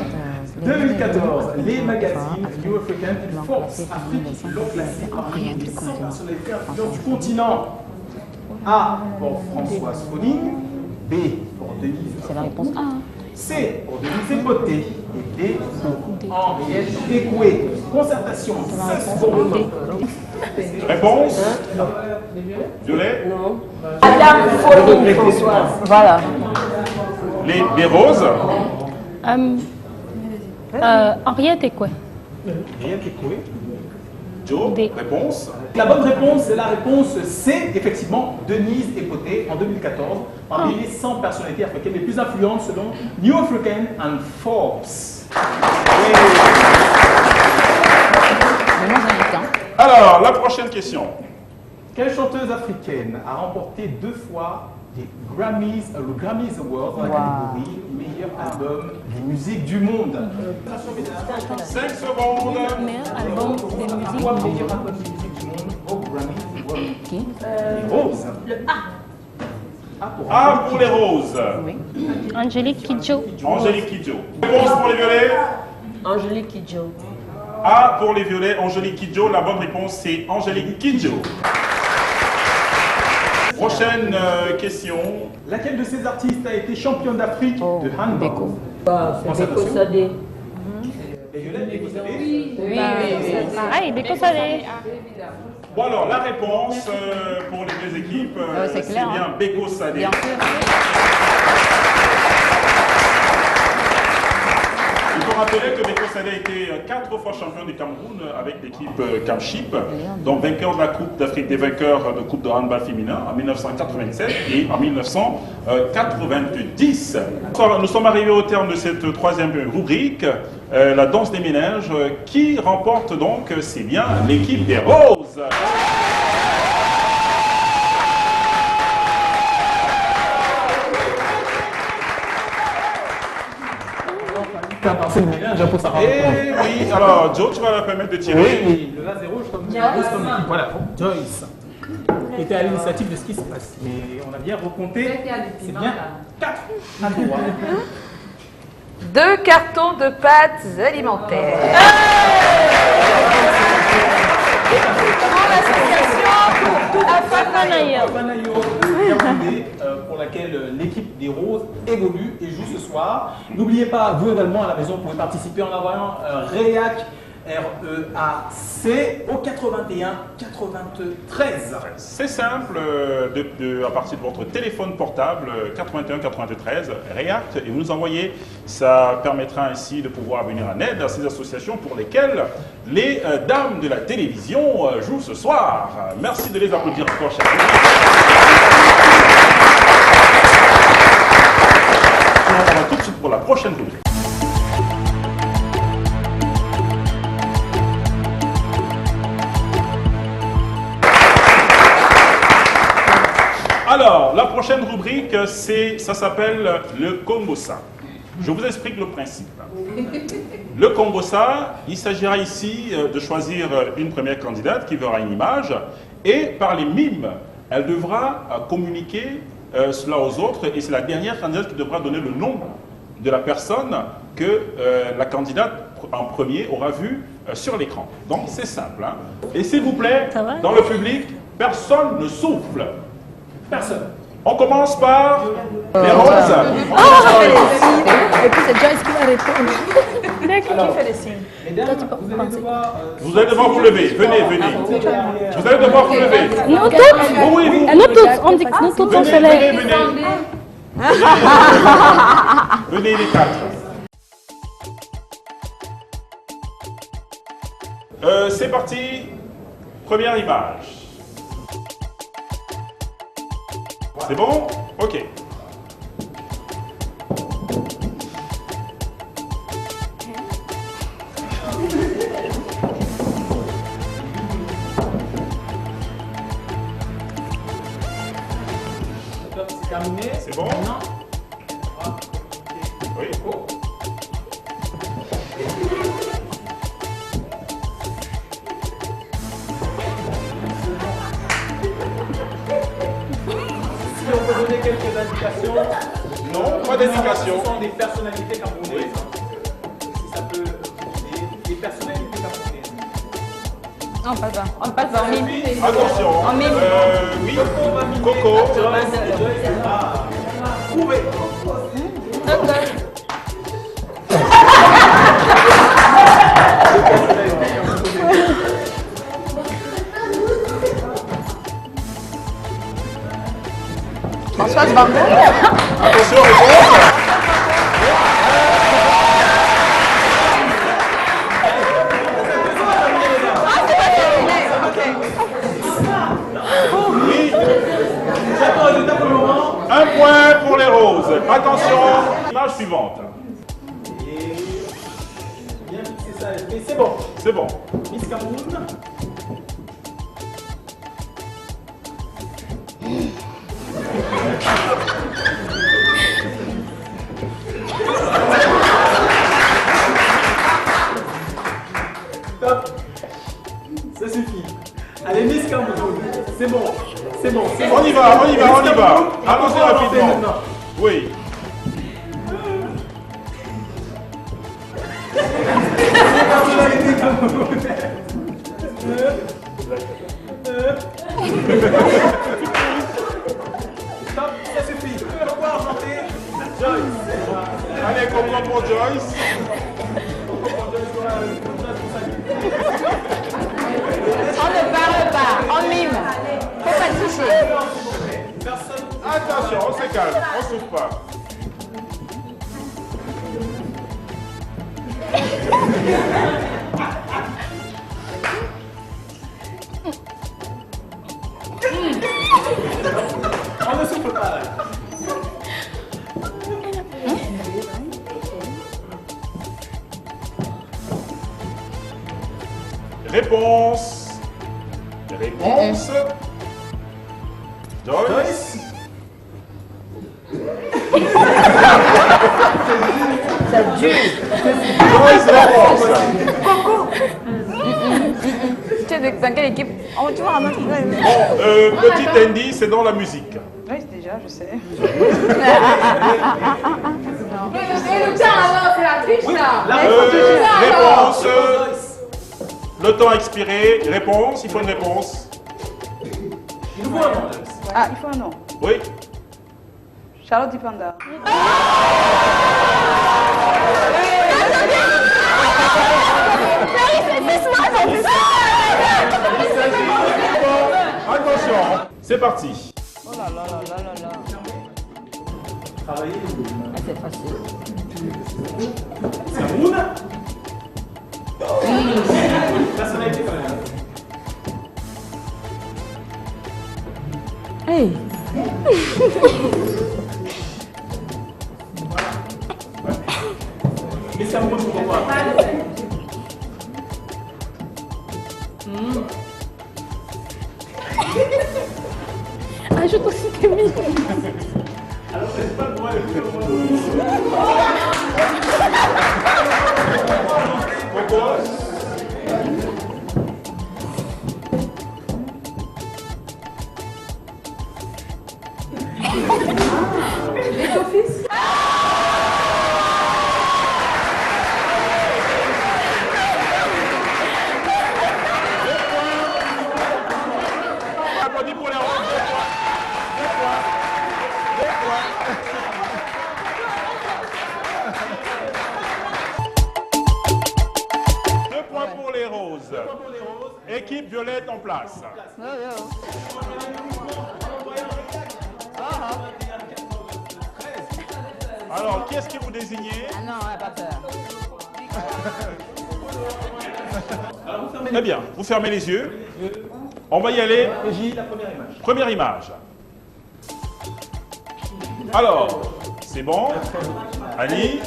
2014, les magazines New African et Force Afrique l'ont classé parmi les 100 personnalités influentes du continent. A pour Françoise Fonning, B pour Denise. C'est la réponse A. C pour Denise Epoté et D pour Henriette Ekoué. Concertation, 16 secondes. Réponse. Violet. Madame Fonning, Françoise. Voilà. Les roses. Henriette et quoi? Henriette Ekoué. Joe, réponse. La bonne réponse, c'est la réponse C, effectivement, Denise Epoté en 2014, parmi les 100 personnalités africaines les plus influentes selon New African and Forbes. Alors, la prochaine question. Quelle chanteuse africaine a remporté 2 fois les Grammys, le Grammys Award dans la catégorie meilleur album de musique du monde? 5 secondes. Meilleur album de musique. Meilleur album de musique du monde au Grammys Award. Les roses. Le A. A pour les roses. Angélique Kidjo. Angélique Kidjo. Réponse pour les violets. Angélique Kidjo. A pour les violets, Angélique Kidjo. La bonne réponse, c'est Angélique Kidjo. Prochaine question. Laquelle de ces artistes a été championne d'Afrique de handball? C'est Beko Sadé. Les violettes, Beko Sadé. Oui, pareil, Beko Sadé. Bon alors, la réponse pour les deux équipes, c'est c'est clair, bien hein. Beko Sadé. Bien sûr. Il faut rappeler que Beko Sadé a été 4 fois champion du Cameroun avec l'équipe Camship, donc vainqueur de la Coupe d'Afrique des vainqueurs de Coupe de handball féminin en 1987 et en 1990. Nous sommes arrivés au terme de cette 3e rubrique, la danse des ménages, qui remporte donc, c'est bien l'équipe des Roses. Eh oui, alors Joe, tu vas la permettre de tirer. Oui, le laser rouge comme équipe. Voilà, Joyce était à l'initiative de ce qui se passe. Mais on a bien recompté. C'est bien 4 à 3. 2 cartons de pâtes alimentaires. L'association Afanayo, Yaoundé, pour laquelle l'équipe des Roses évolue et joue ce soir. N'oubliez pas, vous également à la maison, vous pouvez participer en envoyant REAC, R-E-A-C, au 81 93. C'est simple, à partir de votre téléphone portable 81 93 React et vous nous envoyez. Ça permettra ainsi de pouvoir venir en aide à ces associations pour lesquelles les dames de la télévision jouent ce soir. Merci de les applaudir encore, chers amis. On va tout de suite pour la prochaine rubrique. Alors, la prochaine rubrique, ça s'appelle le Congossa. Je vous explique le principe. Le Congossa, il s'agira ici de choisir une première candidate qui verra une image et par les mimes, elle devra communiquer cela aux autres et c'est la dernière candidate qui devra donner le nom de la personne que la candidate en premier aura vu sur l'écran. Donc c'est simple. Hein. Et s'il vous plaît, dans le public, personne ne souffle. Personne. On commence par les roses. Et puis c'est Joyce qui va répondre. Qui fait les signes? Vous allez devoir vous lever. Venez. Vous allez devoir vous lever. Nous toutes. Oui, vous. Nous toutes, on dit que nous toutes on se lève. Venez les quatre. C'est parti. Première image. C'est bon? Ok. C'est terminé. C'est bon? Oui. Si on peut donner quelques indications. Non, pas d'indications. Ce sont des personnalités camerounaises. Si ça peut des personnalités camerounaises. Non, pas ça. On passe en mime. Attention. En mime. Oui. Coco. Trouvé. Françoise Bambou. Attention, réponse. Oui. Un point pour les roses. Attention, image suivante. Bien fixer ça. Et c'est bon. C'est bon. Miss Cameroun. Top. Ça suffit. Allez, Miss Cameroun. C'est bon. C'est bon. On y va. Avancez rapidement. Oui. Stop, ça suffit. Pourquoi chanter Joyce? Allez, comment pour Joyce? On ne parle pas, on mime. Faut pas toucher. Attention, on se calme, on souffle pas. On ne souffle pas là. Réponse. Joyce. Ça dure. Joyce, réponse. Tu es dans quelle équipe? Oh, tu vois, Bon, petit indice, c'est dans la musique. Oui, déjà, je sais. Réponse. Le temps a expiré. Réponse. Il faut une réponse. Ah, il faut un nom. Oui. Charlotte Dipanda. Attention, c'est parti. Oh là là là là là là. Travailler. Ah, c'est facile. C'est Mouna. Personnalité quand même. Hey. Mais c'est un mot pour moi. Ajoute aussi Camille. Alors c'est pas moi le plus Pourquoi? Applaudis pour les roses. Deux points pour les roses. Équipe violette en place. Alors, qui est-ce que vous désignez? Ah non, pas peur. Très bien, vous fermez les yeux. On va y aller. la première image. Première image. Alors, c'est bon. Annie.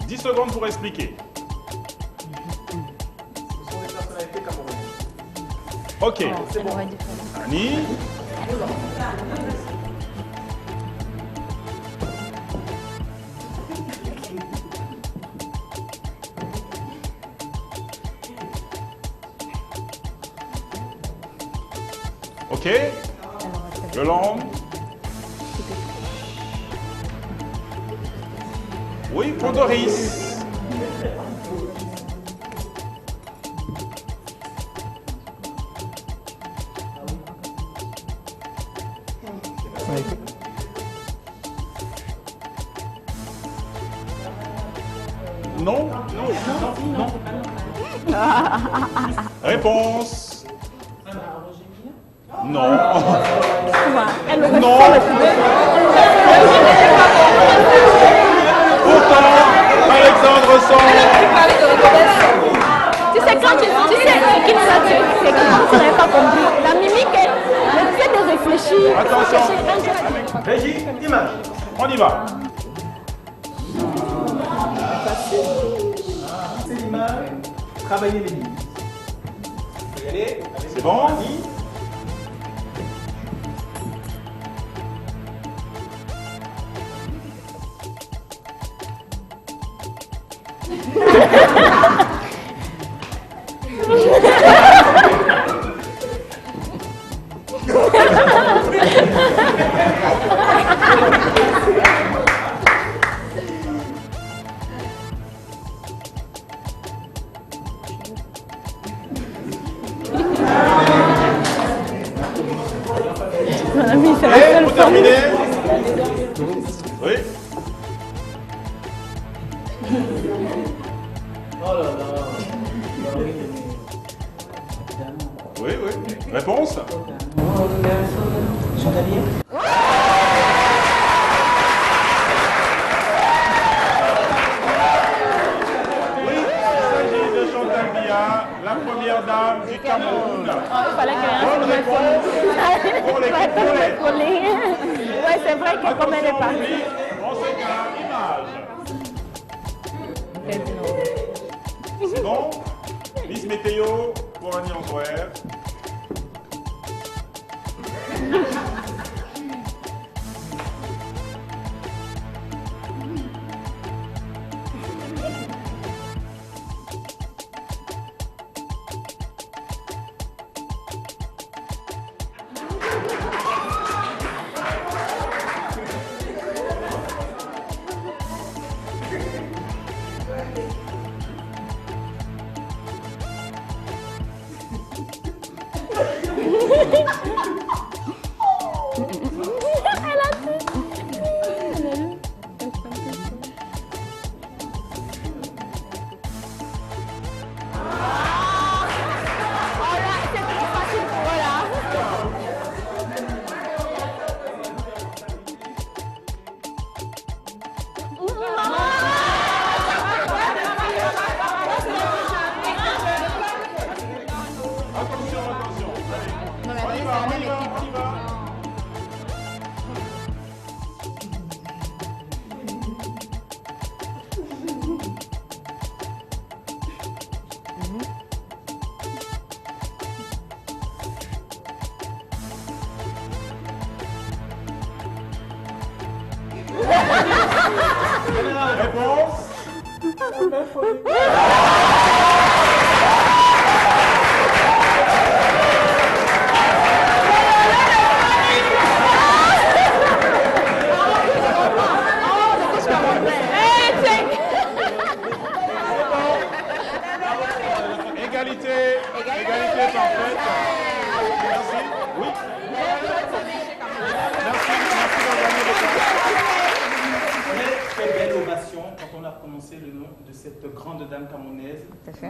« 10 secondes pour expliquer. Ce sont des personnalités camerounaises. Ok. C'est bon. Annie. Ok. Yolande. Oui, pour Doris. Non. Réponse. Non. Non. Pourtant, Alexandre Sand. Tu sais, quand tu sais, qui nous a dit, c'est que quand tu n'avais pas compris, la mimique, le fait de réfléchir. Attention. Régie, image. On y va. C'est l'image. Travailler les lignes. Vous y allez. C'est bon. Et pour terminer. Oui. Oui, oui. Réponse. Oui, il s'agit de Chantal Biya, la première dame du Cameroun. Il fallait que Bonne réponse pour l'équipe violette. Ouais, c'est vrai que comme elle est partie. On se image. C'est bon. Miss Météo pour Annie Antwerp.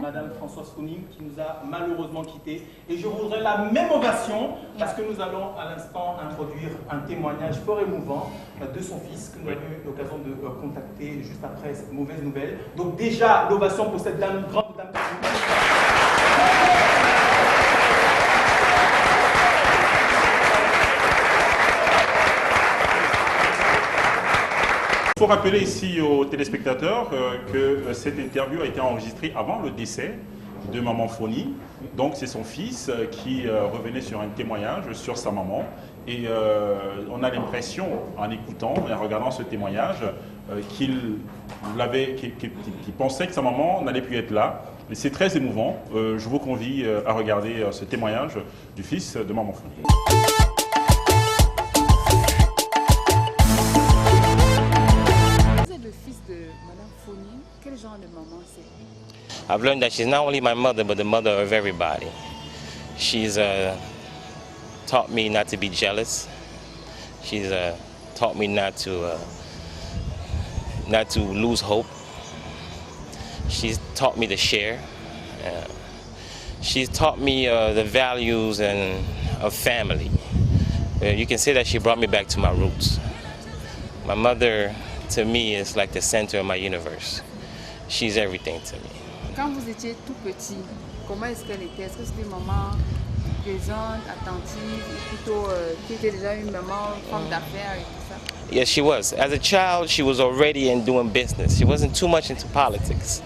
Madame Françoise Kouning, qui nous a malheureusement quittés. Et je voudrais la même ovation parce que nous allons à l'instant introduire un témoignage fort émouvant de son fils que nous avons eu l'occasion de contacter juste après cette mauvaise nouvelle. Donc déjà, l'ovation pour cette dame, grande dame. Il faut rappeler ici aux téléspectateurs que cette interview a été enregistrée avant le décès de maman Foni. Donc c'est son fils qui revenait sur un témoignage sur sa maman. Et on a l'impression, en écoutant et en regardant ce témoignage, qu'il pensait que sa maman n'allait plus être là. Et c'est très émouvant. Je vous convie à regarder ce témoignage du fils de maman Foni. I've learned that she's not only my mother, but the mother of everybody. She's taught me not to be jealous. She's taught me not to lose hope. She's taught me to share. She's taught me the values of family. You can say that she brought me back to my roots. My mother, to me, is like the center of my universe. She's everything to me. Quand vous étiez tout petit, comment est-ce qu'elle était? Est-ce que c'était une maman présente, attentive, ou plutôt qui était déjà une maman, femme d'affaires et tout ça? Yes, she was. As a child, she was already doing business. She wasn't too much into politics,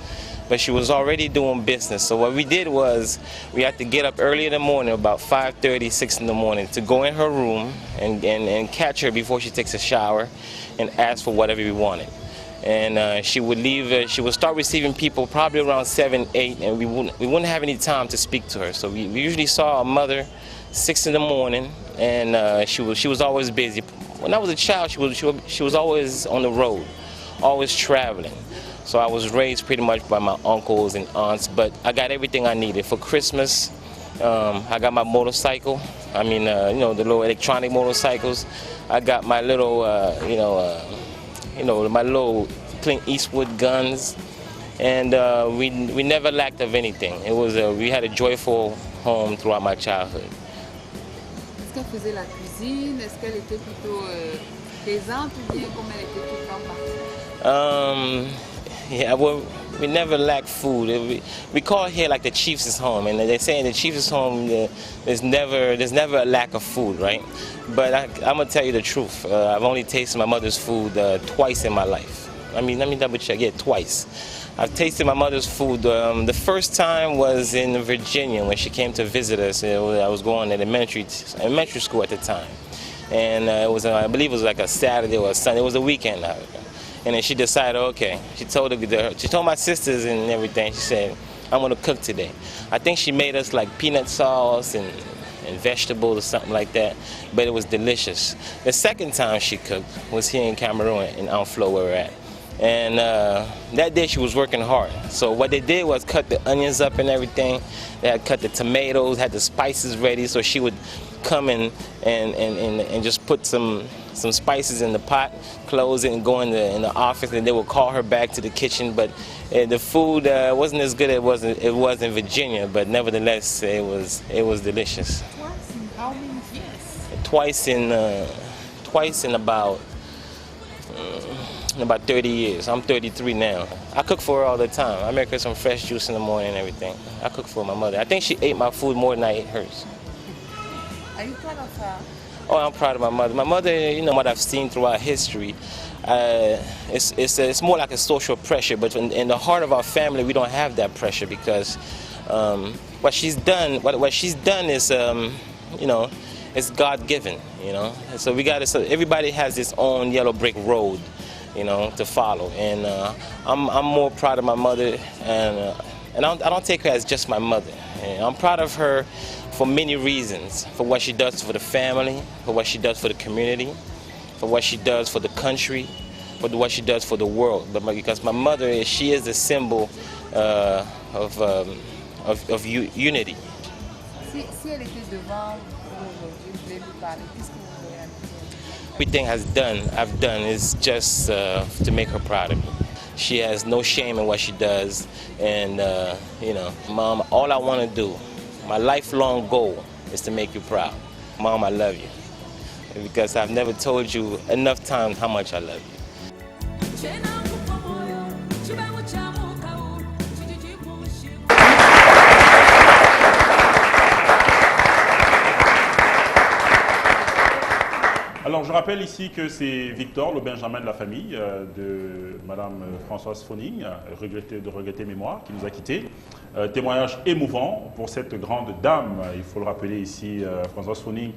but she was already doing business. So what we did was we had to get up early in the morning, about 5:30, 6 in the morning, to go in her room and catch her before she takes a shower and ask for whatever we wanted. And she would leave. She would start receiving people probably around 7, 8, and we wouldn't have any time to speak to her. So we usually saw our mother 6 in the morning, and she was always busy. When I was a child, she was always on the road, always traveling. So I was raised pretty much by my uncles and aunts, but I got everything I needed. For Christmas, I got my motorcycle. I mean, you know, the little electronic motorcycles. I got my little, my little Clint Eastwood guns, and we never lacked of anything. It was we had a joyful home throughout my childhood. Est-ce qu'elle faisait la cuisine? Est-ce qu'elle était plutôt présente ou bien comme elle était tout le temps partie? Yeah, well, we never lacked food. We call it here like the Chiefs' home, and they say in the Chiefs' home there's never a lack of food, right? But I'm gonna tell you the truth. I've only tasted my mother's food twice in my life. I mean, let me double check. Yeah, twice. I've tasted my mother's food. The first time was in Virginia when she came to visit us. I was going to elementary school at the time, and it was I believe it was like a Saturday or a Sunday. It was a weekend. And then she decided, okay, she told my sisters and everything, she said, I'm gonna cook today. I think she made us like peanut sauce and vegetables or something like that, but it was delicious. The second time she cooked was here in Cameroon, in Anflo where we're at. And that day she was working hard. So what they did was cut the onions up and everything. They had cut the tomatoes, had the spices ready. So she would come in and just put some spices in the pot, close it, and go in the office. And they would call her back to the kitchen. But the food wasn't as good as it was in Virginia. But nevertheless, it was delicious. Twice in how many years? Twice in about 30 years. I'm 33 now. I cook for her all the time. I make her some fresh juice in the morning and everything. I cook for my mother. I think she ate my food more than I ate hers. Are you proud of her? Oh, I'm proud of my mother. My mother, you know what I've seen throughout history, it's more like a social pressure, but in the heart of our family, we don't have that pressure because what she's done is, you know, it's God-given, you know. And so everybody has its own yellow brick road, you know, to follow. And I'm more proud of my mother, and I don't take her as just my mother. And I'm proud of her for many reasons, for what she does for the family, for what she does for the community, for what she does for the country, for what she does for the world. But because my mother, she is a symbol of unity. Si elle était devant vous aujourd'hui, vous voulez lui parler, qu'est-ce que vous voulez lui dire? Everything I've done is just to make her proud of me. She has no shame in what she does, and you know, Mom, all I want to do, my lifelong goal, is to make you proud. Mom, I love you, because I've never told you enough times how much I love you. Alors, je rappelle ici que c'est Victor, le Benjamin de la famille de Madame Françoise Phoning, de regretter mémoire, qui nous a quittés. Témoignage émouvant pour cette grande dame, il faut le rappeler ici, Françoise Phoning,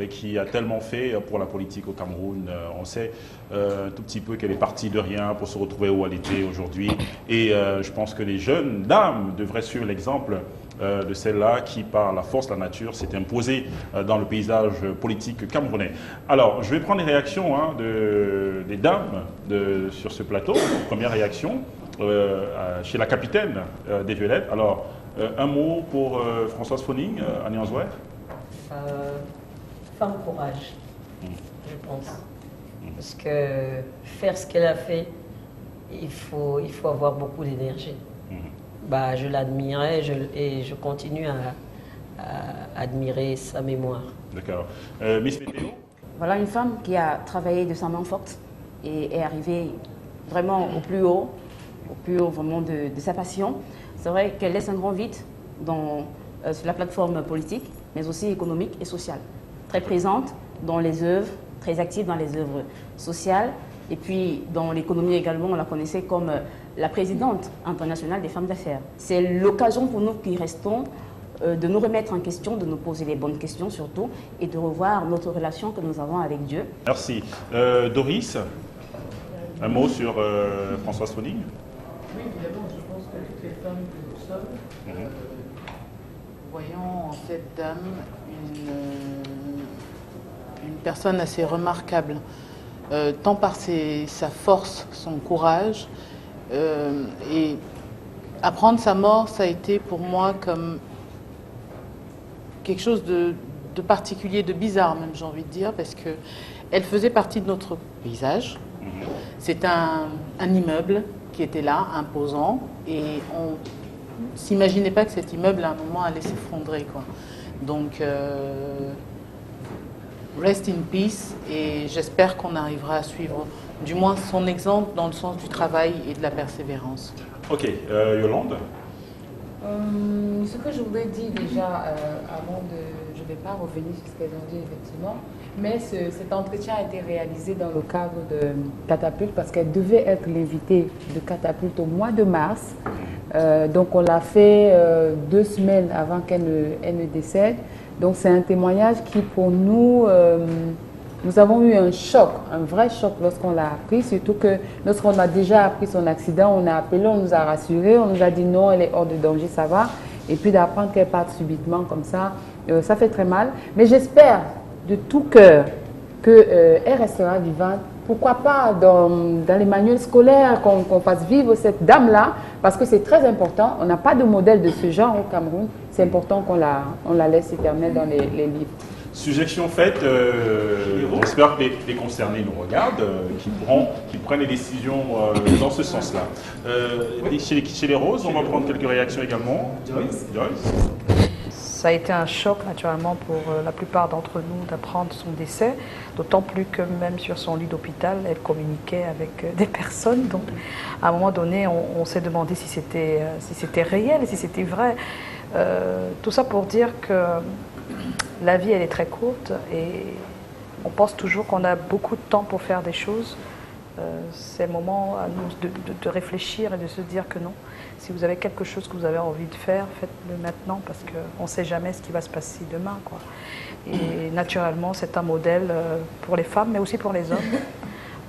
qui a tellement fait pour la politique au Cameroun. On sait un tout petit peu qu'elle est partie de rien pour se retrouver où elle était aujourd'hui. Et je pense que les jeunes dames devraient suivre l'exemple de celle-là qui, par la force de la nature, s'est imposée dans le paysage politique camerounais. Alors, je vais prendre les réactions des dames sur ce plateau. Première réaction chez la capitaine des Violettes. Alors, un mot pour Françoise Phoning, Annie Anzouer. Femme courage, je pense. Parce que faire ce qu'elle a fait, il faut avoir beaucoup d'énergie. Bah, je l'admirais et je continue à admirer sa mémoire. D'accord. Miss Météo. Voilà une femme qui a travaillé de sa main forte et est arrivée vraiment au plus haut vraiment de sa passion. C'est vrai qu'elle laisse un grand vide sur la plateforme politique, mais aussi économique et sociale. Très présente dans les œuvres, très active dans les œuvres sociales. Et puis, dans l'économie également, on la connaissait comme la présidente internationale des femmes d'affaires. C'est l'occasion pour nous qui restons de nous remettre en question, de nous poser les bonnes questions surtout, et de revoir notre relation que nous avons avec Dieu. Merci. Doris, un mot sur Françoise Phoning. Oui, évidemment, je pense que toutes les femmes que nous sommes, voyons en cette dame une personne assez remarquable. Tant par sa force, son courage, et apprendre sa mort, ça a été pour moi comme quelque chose de particulier, de bizarre même, j'ai envie de dire, parce qu'elle faisait partie de notre paysage. C'est un immeuble qui était là, imposant, et on ne s'imaginait pas que cet immeuble, à un moment, allait s'effondrer, quoi. Donc, rest in peace, et j'espère qu'on arrivera à suivre du moins son exemple dans le sens du travail et de la persévérance. Ok, Yolande. Ce que je voudrais dire déjà avant je ne vais pas revenir sur ce qu'elles ont dit effectivement, mais cet entretien a été réalisé dans le cadre de Catapulte parce qu'elle devait être l'invitée de Catapulte au mois de mars. Donc on l'a fait 2 semaines avant qu'elle ne décède. Donc c'est un témoignage qui pour nous, nous avons eu un choc, un vrai choc lorsqu'on l'a appris, surtout que lorsqu'on a déjà appris son accident, on a appelé, on nous a rassurés, on nous a dit non, elle est hors de danger, ça va. Et puis d'apprendre qu'elle parte subitement comme ça, ça fait très mal. Mais j'espère de tout cœur qu'elle restera vivante pourquoi pas dans les manuels scolaires qu'on fasse vivre cette dame-là, parce que c'est très important. On n'a pas de modèle de ce genre au Cameroun. C'est important qu'on la laisse éternelle dans les livres. Suggestion faite, j'espère que les concernés nous regardent, qui prennent les décisions dans ce sens-là. Chez les Roses, on va prendre quelques réactions également. Joyce. Ça a été un choc naturellement pour la plupart d'entre nous d'apprendre son décès, d'autant plus que même sur son lit d'hôpital, elle communiquait avec des personnes. Donc à un moment donné, on s'est demandé si c'était réel, si c'était vrai. Tout ça pour dire que la vie, elle est très courte et on pense toujours qu'on a beaucoup de temps pour faire des choses. C'est le moment à nous de réfléchir et de se dire que non. Si vous avez quelque chose que vous avez envie de faire, faites-le maintenant parce qu'on ne sait jamais ce qui va se passer demain, quoi. Et naturellement, c'est un modèle pour les femmes, mais aussi pour les hommes.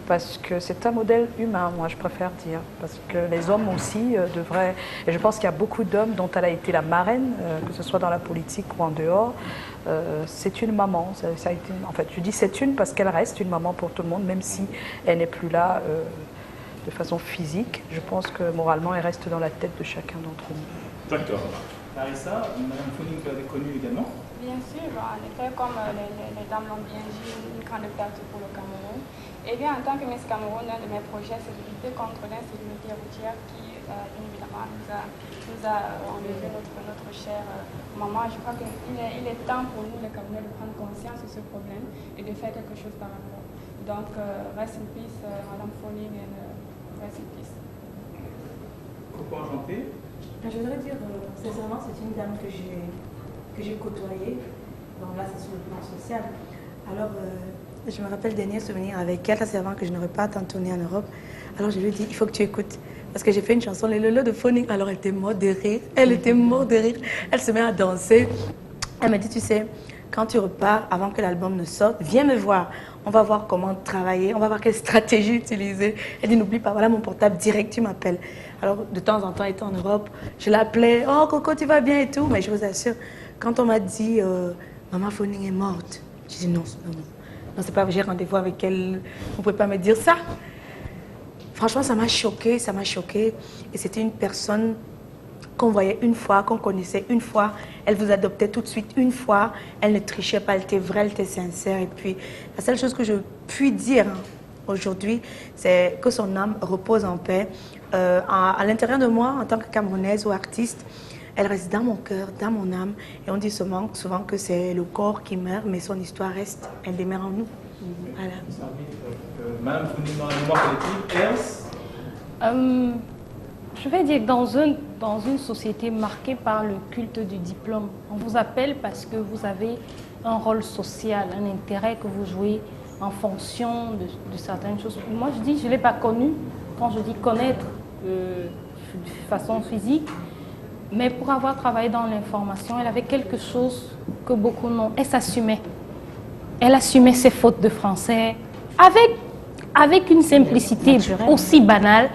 Parce que c'est un modèle humain, moi je préfère dire. Parce que les hommes aussi devraient... Et je pense qu'il y a beaucoup d'hommes dont elle a été la marraine, que ce soit dans la politique ou en dehors. C'est une maman. Ça a été, en fait, je dis c'est une parce qu'elle reste une maman pour tout le monde, même si elle n'est plus là de façon physique. Je pense que moralement, elle reste dans la tête de chacun d'entre nous. D'accord. Larissa, Mme Foning, que vous avez connue également. Bien sûr, en effet, comme les dames l'ont bien dit, une grande perte pour le Cameroun. Et bien, en tant que Miss Cameroun, un de mes projets, c'est de lutter contre l'insécurité routière qui, bien évidemment, nous a enlevé notre chère maman. Je crois qu'il est temps pour nous, les Camerounais, de prendre conscience de ce problème et de faire quelque chose par rapport. Donc, rest in peace, Madame Foning, et rest in peace. Pourquoi enchanté? Je voudrais dire, sincèrement, c'est une dame que j'ai côtoyée. Donc là, c'est sur le plan social. Alors, je me rappelle dernier souvenir avec elle, c'est avant que je n'aurais pas tant tourné en Europe. Alors je lui ai dit, il faut que tu écoutes. Parce que j'ai fait une chanson, les Lolo de Foning. Alors elle était morte de rire. Elle était morte de rire. Elle se met à danser. Elle m'a dit, tu sais, quand tu repars, avant que l'album ne sorte, viens me voir. On va voir comment travailler, on va voir quelle stratégie utiliser. Elle dit, n'oublie pas, voilà mon portable direct, tu m'appelles. Alors de temps en temps, étant en Europe, je l'appelais, oh Coco, tu vas bien et tout. Mais je vous assure, quand on m'a dit, Maman Foning est morte, j'ai dit non. Non, c'est pas, j'ai rendez-vous avec elle, vous ne pouvez pas me dire ça. Franchement, ça m'a choquée. Et c'était une personne qu'on voyait une fois, qu'on connaissait une fois. Elle vous adoptait tout de suite une fois. Elle ne trichait pas, elle était vraie, elle était sincère. Et puis, la seule chose que je puis dire aujourd'hui, c'est que son âme repose en paix. À l'intérieur de moi, en tant que Camerounaise ou artiste, elle reste dans mon cœur, dans mon âme. Et on dit souvent que c'est le corps qui meurt, mais son histoire reste, elle demeure en nous. Voilà. Madame Foning, dans la mémoire collective, je vais dire, dans une société marquée par le culte du diplôme, on vous appelle parce que vous avez un rôle social, un intérêt que vous jouez en fonction de certaines choses. Moi, je dis, je ne l'ai pas connue. Quand je dis connaître de façon physique, mais pour avoir travaillé dans l'information, elle avait quelque chose que beaucoup n'ont. Elle s'assumait. Elle assumait ses fautes de français avec une simplicité aussi banale.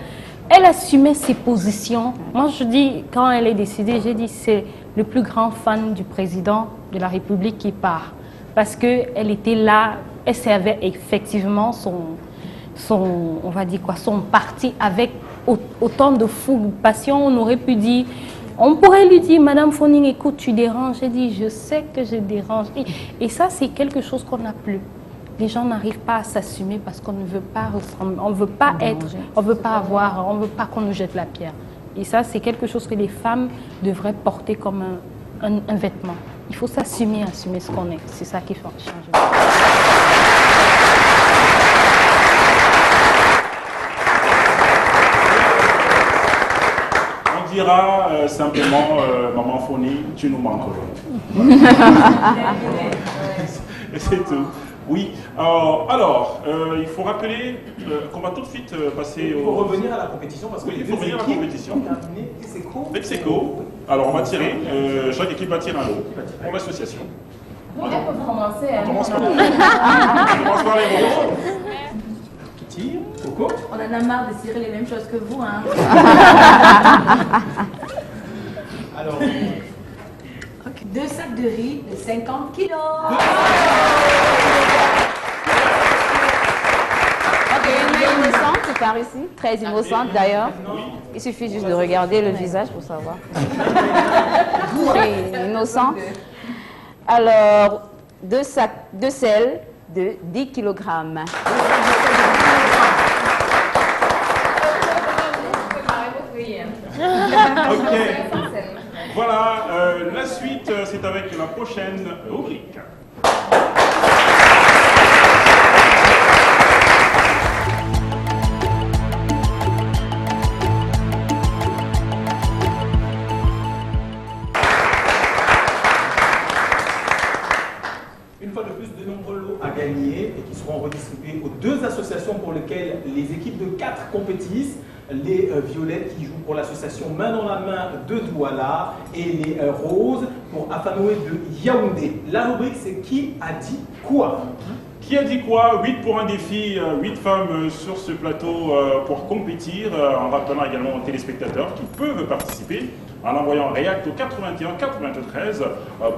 Elle assumait ses positions. Moi, je dis, quand elle est décédée, j'ai dit, c'est le plus grand fan du président de la République qui part. Parce qu'elle était là, elle servait effectivement on va dire quoi, son parti avec autant de fougue, passion. On aurait pu dire, on pourrait lui dire, Madame Foning, écoute, tu déranges. J'ai dit, je sais que je dérange. Et ça, c'est quelque chose qu'on n'a plus. Les gens n'arrivent pas à s'assumer parce qu'on ne veut pas ressembler, on ne veut pas être, on ne veut pas avoir, on ne veut pas qu'on nous jette la pierre. Et ça, c'est quelque chose que les femmes devraient porter comme un vêtement. Il faut s'assumer, assumer ce qu'on est. C'est ça qui fait changer. On dira simplement, Maman Foning, tu nous manques aujourd'hui. C'est tout. Oui, alors, il faut rappeler qu'on va tout de suite passer au... Il faut revenir à la compétition parce que il faut revenir à la compétition. Ex-aequo. Alors, on va tirer, chaque équipe va tirer un lot pour l'association. On peut commencer. On commence par les roses. Qui tire? Coco? On en a marre de tirer les mêmes choses que vous, hein. Alors... 2 sacs de riz de 50 kilos. Ok. par ici, très innocente d'ailleurs. Il suffit juste de regarder le visage pour savoir. Très innocent. Alors, 2 sacs de sel de 10 kg. Ok. Voilà, la suite, c'est avec la prochaine rubrique. Une fois de plus, de nombreux lots à gagner et qui seront redistribués aux 2 associations pour lesquelles les équipes de 4 compétissent. Les violettes qui jouent pour l'association Main dans la main de Douala et les roses pour Afanoé de Yaoundé. La rubrique, c'est qui a dit quoi? Qui a dit quoi? 8 pour un défi, 8 femmes sur ce plateau pour compétir, en rappelant également aux téléspectateurs qui peuvent participer en envoyant React au 81 93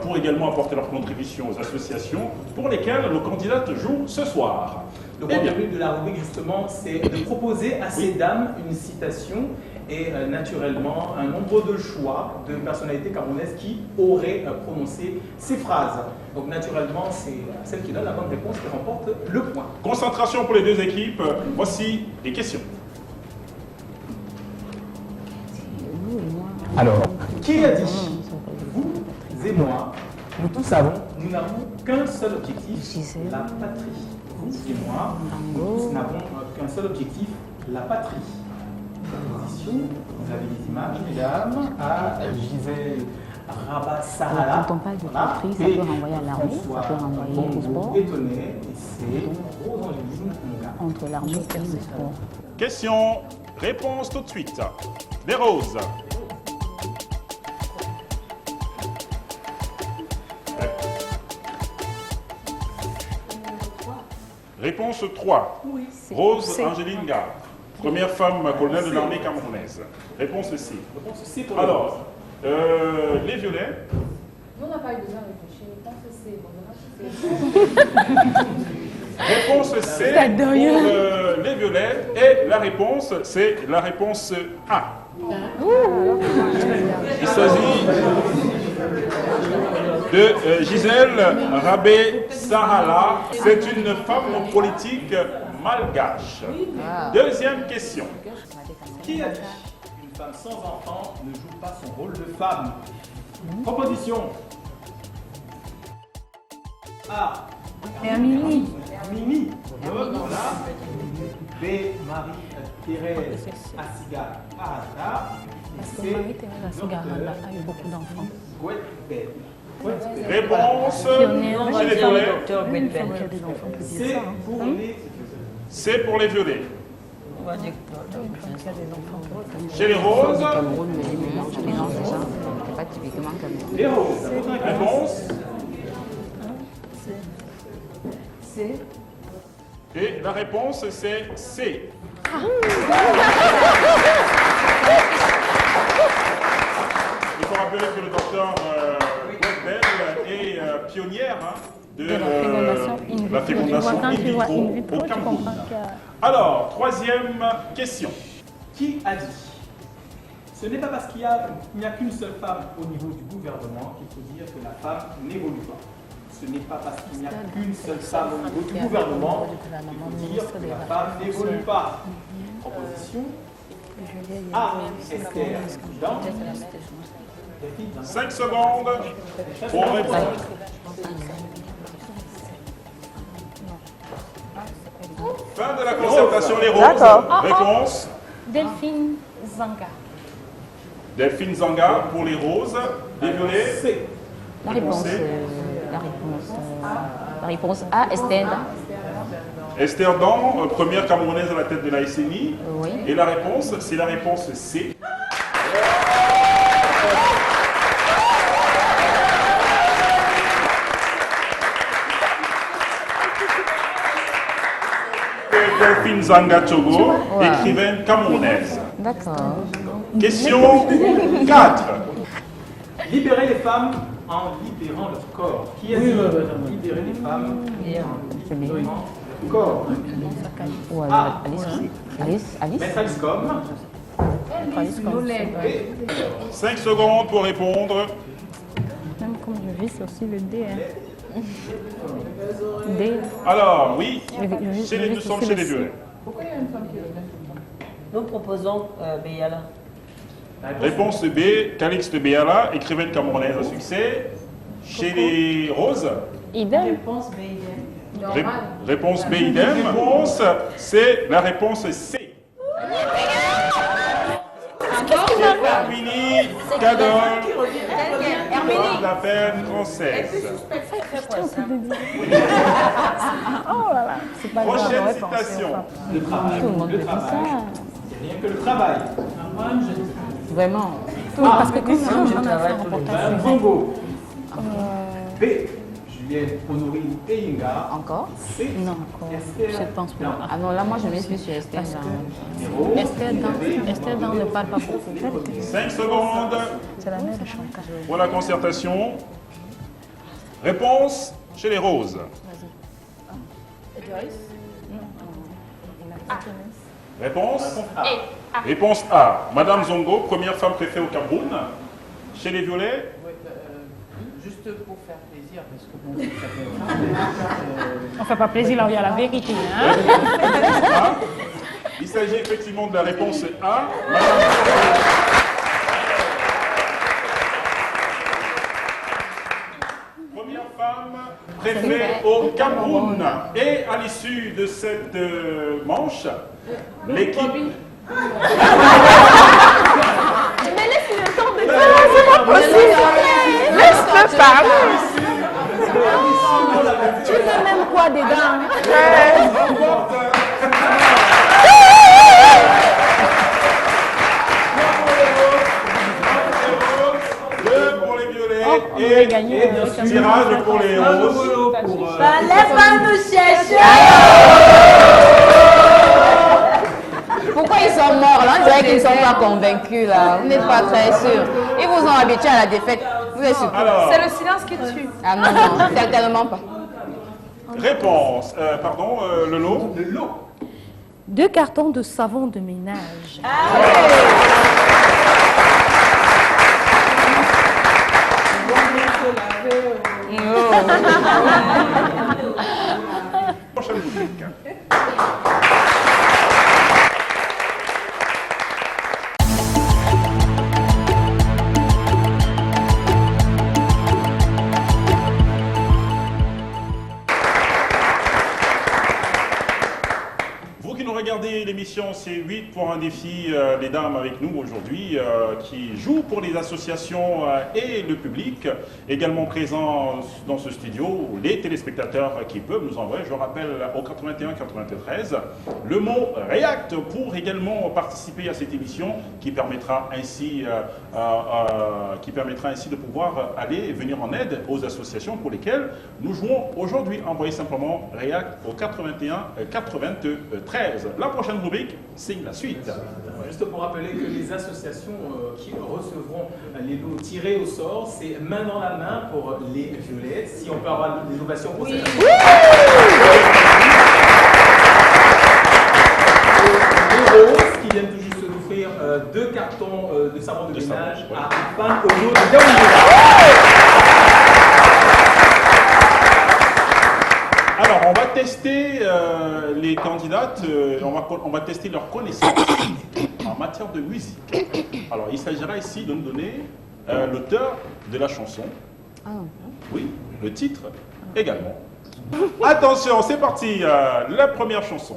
pour également apporter leur contribution aux associations pour lesquelles nos candidates jouent ce soir. Le contenu de la rubrique, justement, c'est de proposer à ces dames une citation et naturellement un nombre de choix de personnalités camerounaises qui auraient prononcé ces phrases. Donc naturellement, c'est celle qui donne la bonne réponse qui remporte le point. Concentration pour les 2 équipes, voici les questions. Alors, qui a dit? Vous et moi, nous tous savons, nous n'avons qu'un seul objectif, la patrie. Vous et moi, nous tous n'avons qu'un seul objectif, la patrie. Position, vous avez les images, mesdames, à Gisèle Rabat-Sahala. Quand on parle de patrie, ça peut renvoyer à l'armée, ça peut renvoyer au sport. Étonné, et c'est Rose Angéline Monga. Entre l'armée et le sport. Question, réponse tout de suite. Les roses. Réponse 3. Oui, Rose Angéline Gard, première femme colonelle de l'armée camerounaise. Réponse C. Réponse C pour alors, les violets. Nous, on n'a pas eu besoin de réfléchir. Réponse C. Réponse C pour les violets. Et la réponse, c'est la réponse A. Il s'agit de Gisèle Rabé-Sahala. C'est une femme politique malgache. Deuxième question. Qui a dit une femme sans enfant ne joue pas son rôle de femme? Proposition. A. Hermini. Hermini. Voilà. B. Marie-Thérèse Asiga Arata. Parce que Marie-Thérèse Asiga Arata a eu beaucoup d'enfants. Réponse chez les violets. C'est pour les violets. Chez les roses. Les roses. Réponse. C. Et la réponse, c'est C. Il faut rappeler que le docteur Webel est pionnière de la fécondation in vitro au Cameroun. Alors, troisième question. Qui a dit? Ce n'est pas parce qu'il n'y a qu'une seule femme au niveau du gouvernement qu'il faut dire que la femme n'évolue pas. Ce n'est pas parce qu'il n'y a qu'une seule femme au niveau du gouvernement qu'il faut dire que la femme n'évolue pas. Proposition A. Esther Dans. 5 secondes pour répondre. Fin de la concertation, les roses. Réponse. Delphine Zanga. Delphine Zanga pour les roses. Les violets. C. La réponse A, Esther. Esther Dan, première camerounaise à la tête de la SNI. Oui. Et la réponse, c'est la réponse C. Delphine Zanga Togo, écrivaine camerounaise. D'accord. Question 4. Libérer les femmes en libérant leur corps. Qui a dit libérer les femmes en libérant leur Encore. Ou Ah, Alice. Maître Alice comme. 5 secondes pour répondre. Même comme je vis, c'est aussi le D. Hein. D. Alors, oui, Je nous sommes chez les violets. Pourquoi il y a une femme qui est Nous proposons Béala. Réponse B, Calixte Béala, écrivaine camerounaise à succès. Chez les roses. Idem. Réponse B, idem. Réponse B, idem. Réponse C, la réponse C. Herminie Cadol, la peine française. Oh là là, c'est pas grave. Prochaine citation. Le travail. Tout le monde Le fait travail. ça. C'est rien que le travail. Vraiment. Parce que quand je on a fait travaille un tous les reportage. Zongo. B. Juliette, Honorine et Inga. Encore C. Non, encore. Esther. Je pense pas. Ah non, là, moi, je m'explique sur Esther. Parce là. que Esther dans ne parle pas beaucoup. 5 secondes C'est la mère de Chanka. pour la concertation. Réponse chez les roses. Réponse Réponse A. Madame Zongo, première femme préfet au Cameroun. Chez les violets. Juste pour faire plaisir, parce que bon, ça fait... On fait pas plaisir, là, il y a la vérité. Hein? Réponse A. Il s'agit effectivement de la réponse A. Première femme préfet au Cameroun. Et à l'issue de cette manche, l'équipe... Mais laisse le temps de dire, c'est pas possible. Laisse-le parler. Tu veux même quoi dedans? Deux pour les violets et tirage pour les roses. Laisse pas nous chercher. Pourquoi ils sont morts là? On dirait qu'ils ne sont pas convaincus là. Vous n'êtes pas très sûr. Ils vous ont habitué à la défaite. Vous êtes sûr? C'est le silence qui tue. Ah non, non, certainement pas. Réponse. Le lot. Le lot. 2 cartons de savon de ménage. Prochaine musique. Vous qui nous regardez l'émission C8 pour un défi, les dames avec nous aujourd'hui, qui jouent pour les associations et le public, également présents dans ce studio, les téléspectateurs qui peuvent nous envoyer, je rappelle, au 81-93, le mot REACT pour également participer à cette émission qui permettra ainsi de pouvoir aller et venir en aide aux associations pour lesquelles nous jouons aujourd'hui. Envoyez simplement REACT au 81-93. La prochaine rubrique, c'est la suite. Juste pour rappeler que les associations qui recevront les lots tirés au sort, c'est main dans la main pour les violettes. Si on peut avoir des ovations pour cette association. Les roses qui viennent tout juste d'offrir 2 cartons de savon de ménage à Pan au lot de Yaoundé. Alors, on va tester les candidates, on va tester leur connaissance en matière de musique. Alors, il s'agira ici de nous donner l'auteur de la chanson. Oui, le titre également. Attention, c'est parti, la première chanson.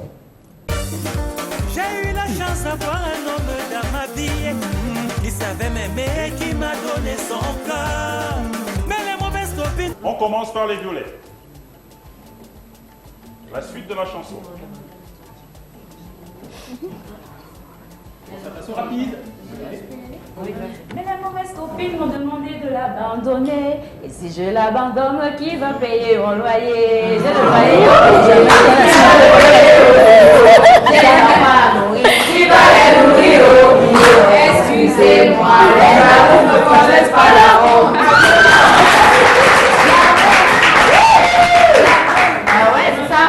J'ai eu la chance d'avoir un homme dans ma vie qui savait m'aimer, qui m'a donné son cœur. Mais les mauvaises copines... On commence par les violets. La suite de la chanson. Concertation rapide. Mais les mauvaises copines m'ont demandé de l'abandonner. Et si je l'abandonne, qui va payer mon loyer? J'ai le loyer, j'ai la maman à nourrir. Qui va les nourrir au milieu? Excusez-moi, les amours ne connaissent pas la honte. Ah ouais, c'est ça.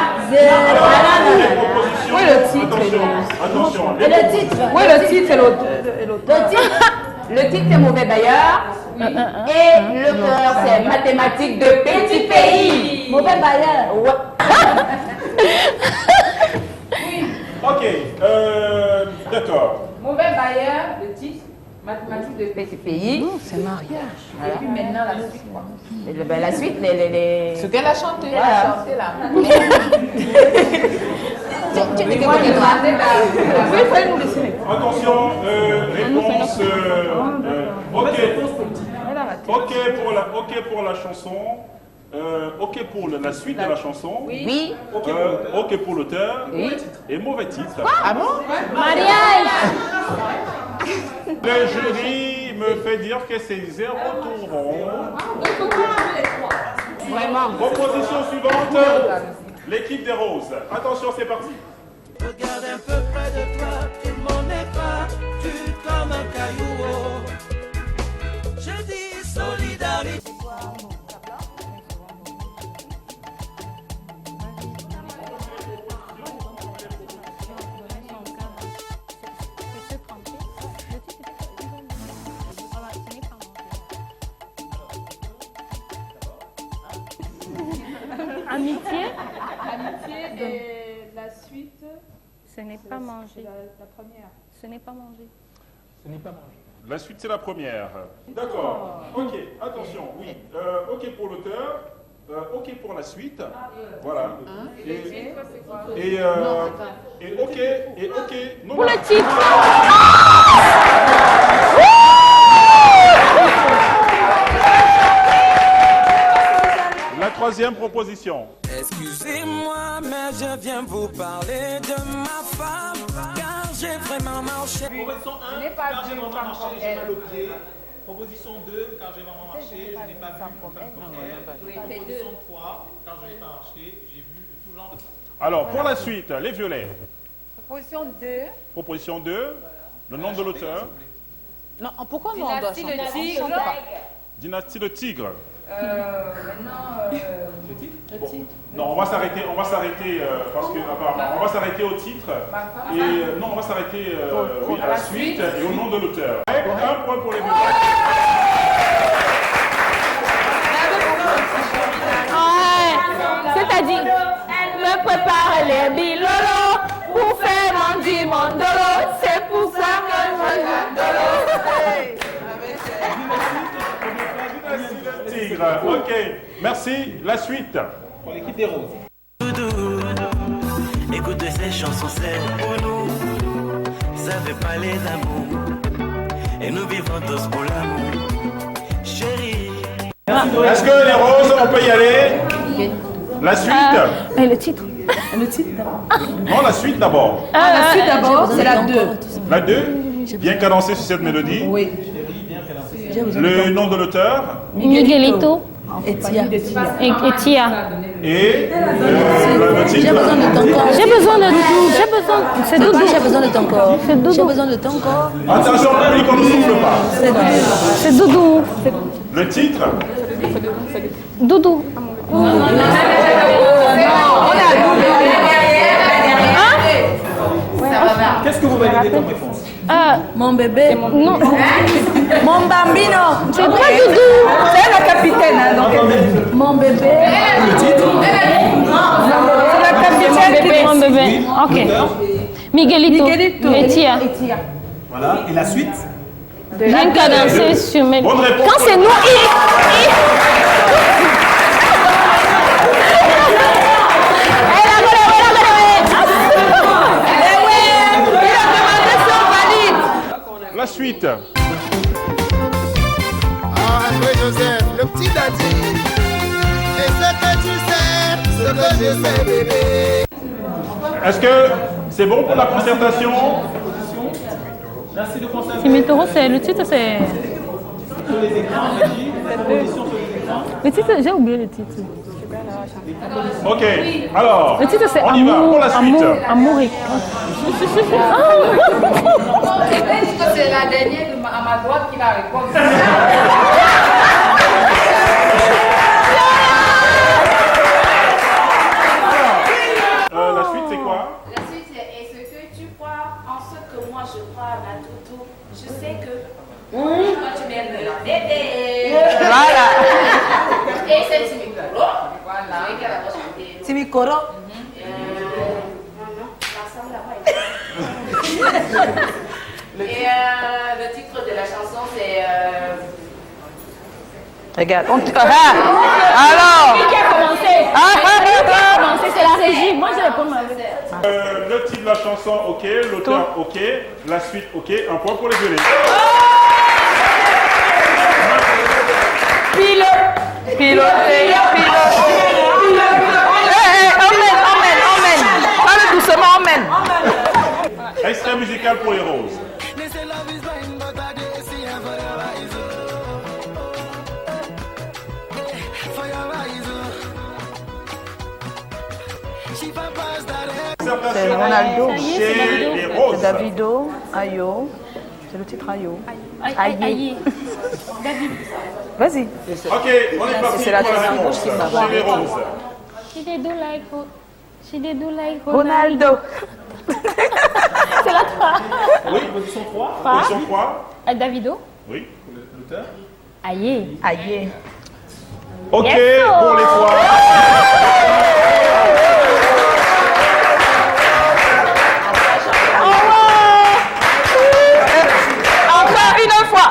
Et le titre? Oui, le titre et l'auteur. Le titre c'est Mauvais Bailleur. Et l'auteur c'est Mathématiques de Petit Pays. Mauvais Bailleur. Ouais. Ok, d'accord. Mauvais Bailleur, le titre, Mathématiques de Petit Pays. C'est mariage. Et puis maintenant la suite, quoi. La suite, les... Ce qu'elle a chanté. Voilà. Elle a chanté là. Attention, réponse. Ok pour la chanson. Ok pour la suite de la chanson. Oui. Ok pour l'auteur. Oui. Et mauvais titre. Ah bon? Mariage. Le jury me fait dire que c'est 0 tour rond. Vraiment. Proposition suivante. L'équipe des roses. Attention, c'est parti. Regarde un peu près de toi, tout le monde n'est pas tu comme un caillou. Je dis solidarité. Amitié. Amitié et la suite. Ce n'est pas manger. La première. Ce n'est pas manger. Ce n'est pas manger. La suite, c'est la première. D'accord. Ok, attention, oui. Ok pour l'auteur. Ok pour la suite. Voilà. Et ok. Non, Pour le titre. La troisième proposition. Excusez-moi, mais je viens vous parler de ma femme, car j'ai vraiment marché. Proposition 1, car j'ai vraiment marché, j'ai mal au pied. Proposition 2, car j'ai vraiment marché, je n'ai pas vu une femme comme elle. Proposition 3, car je n'ai pas marché, j'ai vu tout genre de femmes. Alors, pour la suite, les violets. Proposition 2. Proposition 2, le nom de l'auteur. Non, pourquoi non on doit Dynastie chanter? le On tigre. chante pas. Dynastie le tigre. Maintenant, le titre. Non, on va s'arrêter parce que apparemment, on va s'arrêter au titre et non, on va s'arrêter oui, à la suite et au nom de l'auteur. Un point pour les violets. C'est-à-dire, me prépare les bilolos pour faire mon dimondolo. C'est pour ça que je Tigre, ok. Merci. La suite. Pour l'équipe des roses. Écoute ces chansons, c'est pour nous. Ça fait parler d'amour. Et nous vivons tous pour l'amour. Chérie. Est-ce que les roses, on peut y aller? La suite. Et le titre. Le titre d'abord. Non, la suite d'abord. La suite d'abord, c'est la 2. La 2. Bien cadencée sur cette mélodie. Oui. Le nom de l'auteur. Miguelito. Et Tia. Et Tia. Et le titre. J'ai besoin de ton corps. J'ai besoin de. C'est Doudou. J'ai besoin de ton corps. C'est Doudou. J'ai besoin de ton corps. Attention, public, on ne souffle pas. C'est Doudou. Le titre. Doudou. Qu'est-ce que vous validez comme réponse? Mon bébé. Non. Mon bambino. C'est pas Doudou. C'est la capitaine. Hein, donc mon bébé. Le titre? c'est la capitaine qui Mon bébé. Ok. Miguelito. Et Tia. Voilà. Et la suite? Bien cadencé sur mes. Bonne réponse. Quand c'est nous, La suite. André Joseph, le petit daddy. Et ce que tu sais, ce que je sais, bébé. Est-ce que c'est bon pour la concertation? Merci de constater. Timitoro, c'est le titre, c'est. Sur les écrans, on a dit proposition sur les écrans. Le titre, j'ai oublié le titre. Ok, alors, Le titre, c'est on y va pour la suite. Amour et. c'est la dernière à ma droite qui va répondre. La suite, c'est quoi? La suite, c'est et ce que tu crois en ce que vient de la bébé. Voilà. Et c'est Timikoro. Voilà. Celui qui va chanter. Timikoro. Et le titre de la chanson, c'est. Regarde. Alors Qui a commencé C'est la régie. Moi, je réponds ma Le titre de la chanson, ok. L'auteur, ok. La suite, ok. Un point pour les violets. Piloter. Emmène. Parle doucement, emmène. Extrait musical pour les roses. C'est Ronaldo. Chez les roses. C'est Davido. Ayo. C'est le titre Ayo. Aïe. David. Vas-y. Ok, on est parti C'est la pour la chanson réponse. qui m'a Chez les roses. She did do like Ronaldo. C'est la 3. Oui, position 3. Position 3. Davido. Oui. L'auteur. Aïe. Ok, Yes, pour les fois. Encore une fois.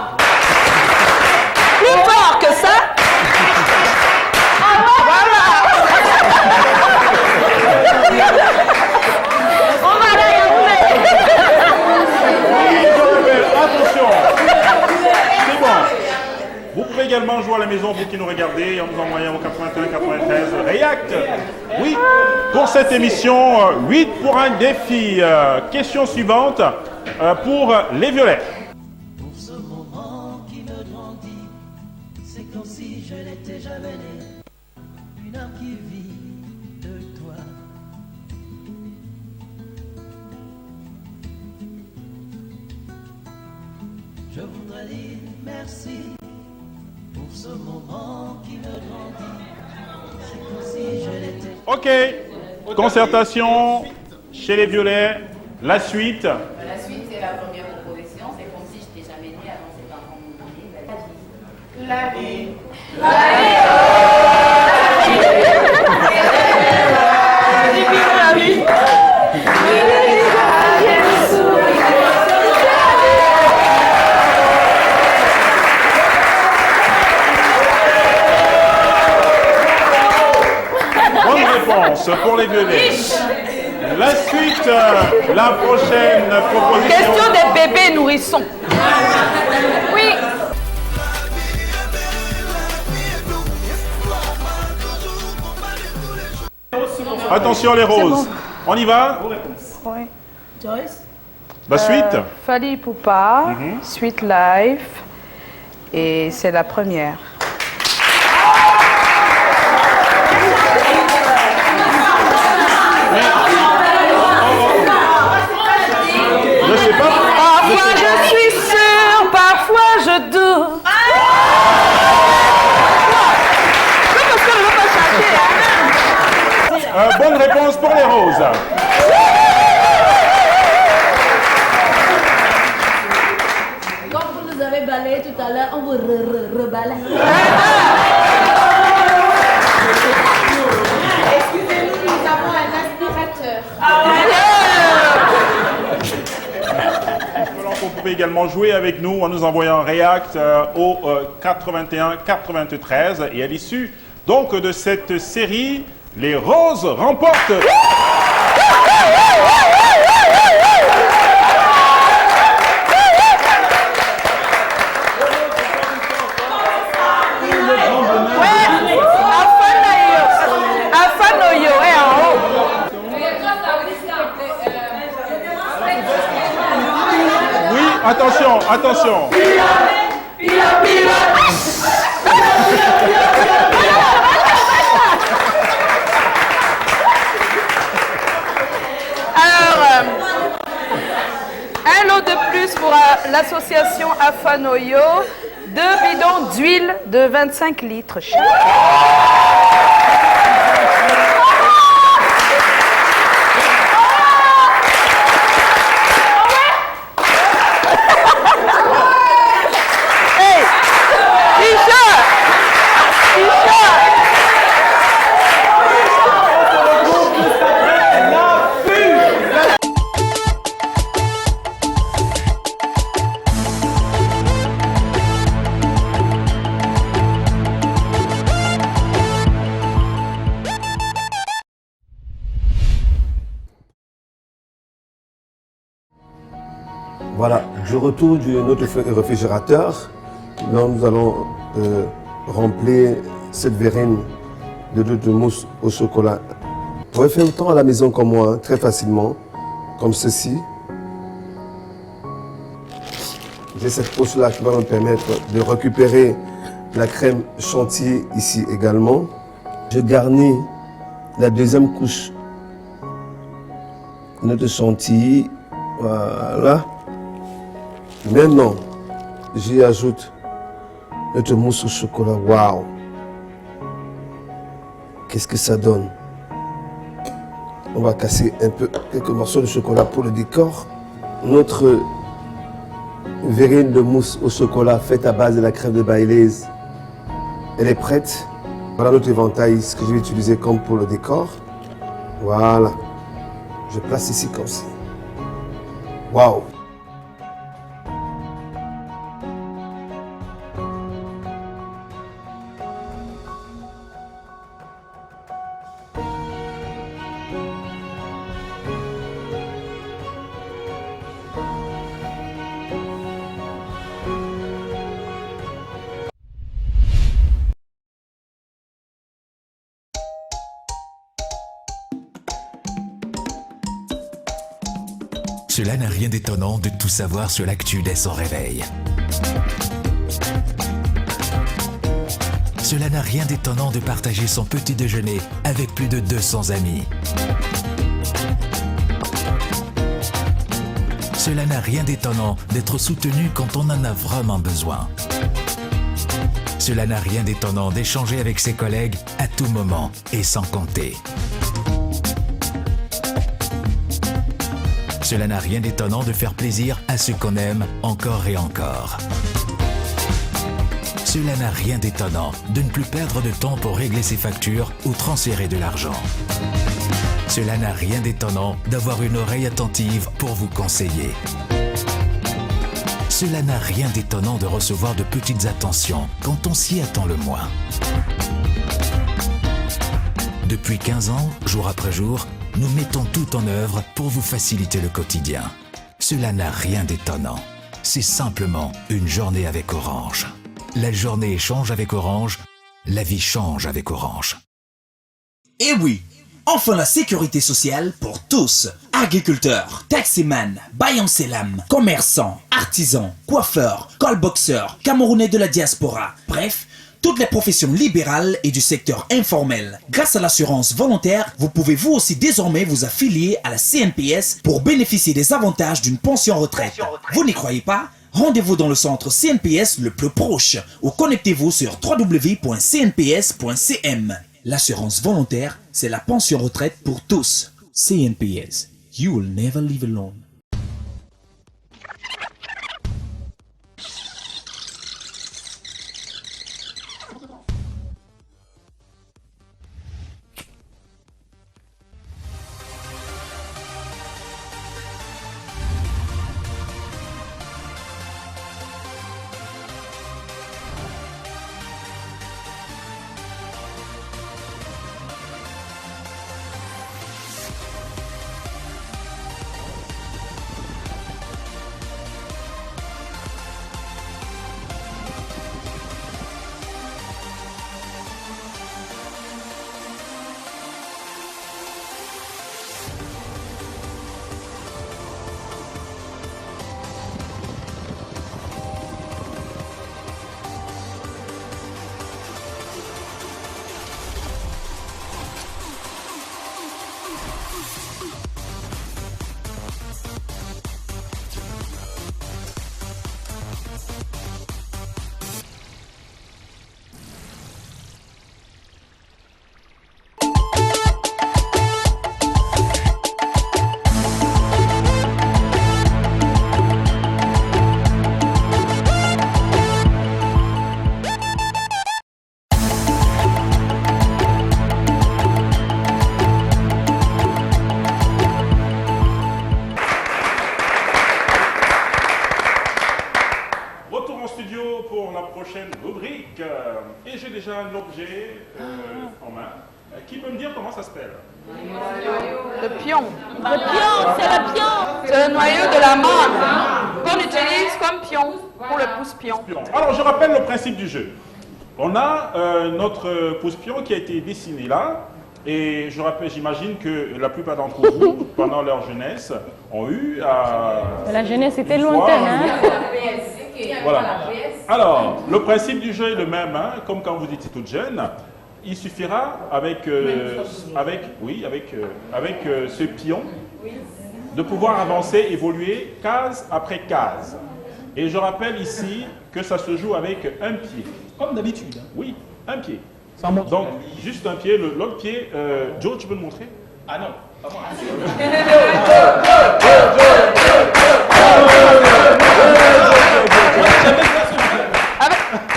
Plus fort que ça. Voilà. On va Attention. C'est bon. Vous pouvez également jouer à la maison, vous qui nous regardez, en nous envoyant au 81 93 React. Oui, pour cette émission, 8 pour un défi. Question suivante pour les violets. Pour ce moment qui me grandit, c'est comme si je n'étais jamais né. Une âme qui vit de toi. Je voudrais dire merci pour ce moment qui me grandit. C'est comme si je n'étais. Ok, concertation chez les violets. La suite. La suite, c'est la première proposition. C'est comme si je n'étais jamais née avant ses parents m'ont donné la vie. Bonne réponse pour les violets. La suite, la prochaine proposition. Question des bébés nourrissons. Oui. Attention les roses. On y va. Oui. Joyce. La suite. Fali Ipupa, Sweet Life. Et c'est la première. Je sais pas. Parfois je suis sûre, parfois je doute. Bonne réponse pour les roses. Comme vous nous avez balayé tout à l'heure, on vous rebalaye. Excusez-nous, nous avons un aspirateur. Vous pouvez également jouer avec nous en nous envoyant un React au 81 93 et à l'issue donc de cette série, les roses remportent. Afanoyo est en haut. Oui, attention, attention. Alors, un lot de plus pour l'association Afanoyo. 2 bidons d'huile de 25 litres chaque. Hey, Voilà, du retour de notre réfrigérateur, là nous allons remplir cette verrine de mousse au chocolat. Vous pouvez faire autant à la maison comme moi, hein, très facilement, comme ceci. J'ai cette poche-là qui va me permettre de récupérer la crème chantilly ici également. Je garnis la deuxième couche de notre chantilly. Voilà. Maintenant, j'y ajoute notre mousse au chocolat. Waouh! Qu'est-ce que ça donne? On va casser un peu quelques morceaux de chocolat pour le décor. Notre verrine de mousse au chocolat faite à base de la crème de Baileys, elle est prête. Voilà notre éventail, ce que je vais utiliser comme pour le décor. Voilà. Je place ici comme ça. Waouh! Cela n'a rien d'étonnant de tout savoir sur l'actu dès son réveil. Cela n'a rien d'étonnant de partager son petit déjeuner avec plus de 200 amis. Cela n'a rien d'étonnant d'être soutenu quand on en a vraiment besoin. Cela n'a rien d'étonnant d'échanger avec ses collègues à tout moment et sans compter. Cela n'a rien d'étonnant de faire plaisir à ceux qu'on aime encore et encore. Cela n'a rien d'étonnant de ne plus perdre de temps pour régler ses factures ou transférer de l'argent. Cela n'a rien d'étonnant d'avoir une oreille attentive pour vous conseiller. Cela n'a rien d'étonnant de recevoir de petites attentions quand on s'y attend le moins. Depuis 15 ans, jour après jour, nous mettons tout en œuvre pour vous faciliter le quotidien. Cela n'a rien d'étonnant. C'est simplement une journée avec Orange. La journée change avec Orange, la vie change avec Orange. Et oui, enfin la sécurité sociale pour tous. Agriculteurs, taximan, baillants selam, commerçants, artisans, coiffeurs, callboxeurs, Camerounais de la diaspora, bref, toutes les professions libérales et du secteur informel. Grâce à l'assurance volontaire, vous pouvez vous aussi désormais vous affilier à la CNPS pour bénéficier des avantages d'une pension retraite. Vous n'y croyez pas? Rendez-vous dans le centre CNPS le plus proche ou connectez-vous sur www.cnps.cm. L'assurance volontaire, c'est la pension retraite pour tous. CNPS, you will never live alone. prochaine rubrique. Et j'ai déjà un objet en main. Qui peut me dire comment ça s'appelle? Le pion. Le pion, c'est le pion. C'est le noyau de la mangue qu'on utilise comme pion pour le pouce-pion. Alors, je rappelle le principe du jeu. On a notre pouce-pion qui a été dessiné là. Et je rappelle, j'imagine que la plupart d'entre vous, pendant leur jeunesse, ont eu à... La jeunesse était lointaine, hein? Voilà. Alors, le principe du jeu est le même, hein, comme quand vous étiez toute jeune. Il suffira avec ce pion de pouvoir avancer, évoluer case après case. Et je rappelle ici que ça se joue avec un pied. Comme d'habitude. Oui, un pied. Donc, juste un pied, l'autre pied. Joe, tu peux le montrer? Ah non, pas moi.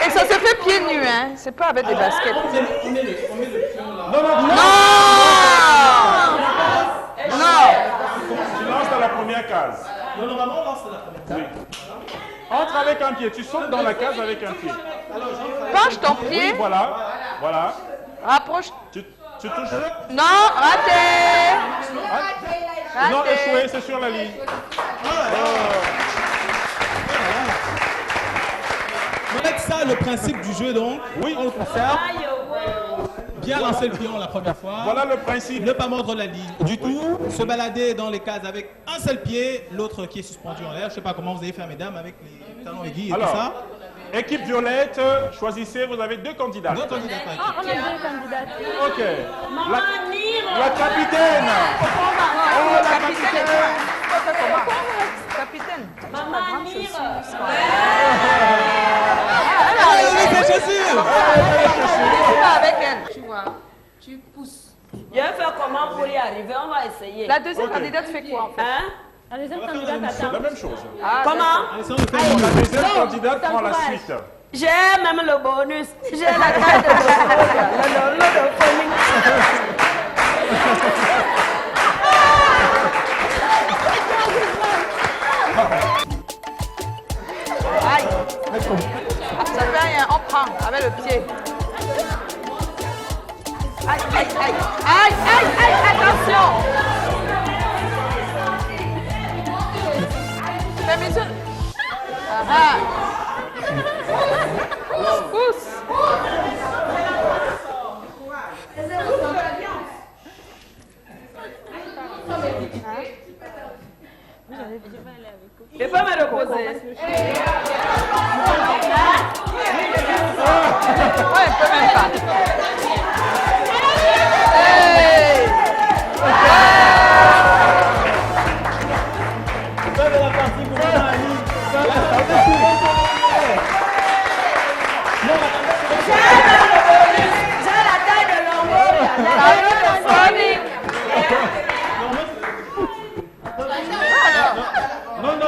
Et ça se fait pieds nus, hein? C'est pas avec des baskets. On met le pion là. Non! Non! Tu lances dans la première case. Non, normalement, on lance dans la première case. Entre avec un pied, tu sautes dans la case avec un pied. Penche ton pied. Oui, voilà. Rapproche. Tu touches. Non, raté. Non, échoué, c'est sur la ligne. Avec ça, le principe du jeu, donc, oui, on le conserve. Bien lancer le pion la première fois. Voilà le principe. Ne pas mordre la ligne du tout. Se balader dans les cases avec un seul pied, l'autre qui est suspendu en l'air. Je ne sais pas comment vous allez faire, mesdames, avec les talons aiguilles et tout ça. Équipe violette, choisissez, vous avez deux candidats. Deux candidats. On a deux candidats. Ok. La capitaine. Oh, la capitaine. Capitaine. Maman, Nire. Avec elle. Tu vois, tu pousses. Je vais faire comment pour y arriver? On va essayer. La deuxième candidate fait quoi en fait? La deuxième candidate attend. La même chose. Comment? La deuxième candidate prend la suite. J'ai même le bonus. J'ai la carte de Aïe. Ça fait rien, on prend avec le pied. Aïe, aïe, aïe, aïe, aïe, aïe, attention. Permission. Pousse. Je peux me reposer. Ouais, peut même pas.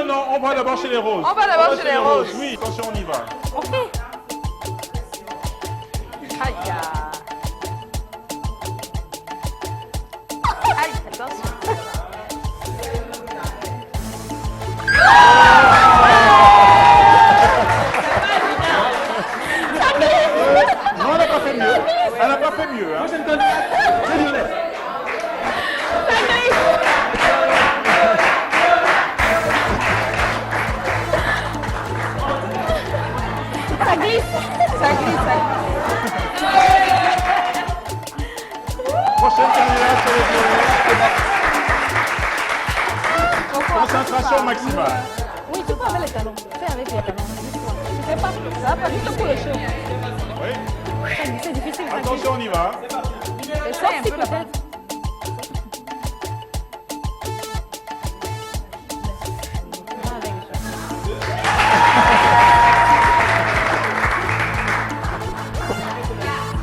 Non, on va d'abord chez les roses. On va d'abord chez les roses. Oui, attention, on y va. Ok. Aïe. Aïe, attention. Non, elle n'a pas fait mieux. Elle n'a pas fait mieux. Hein. Prochaine candidate, c'est Violette. Ça glisse. Ça glisse. Prochaine candidate, c'est les violets. Concentration maximale. Oui, tu peux avec les talons. Fais avec les talons. Tu fais pas. Ça va pas du tout pour le show. Oui. C'est difficile. Attention, on y va. Essaye un peu là-bas.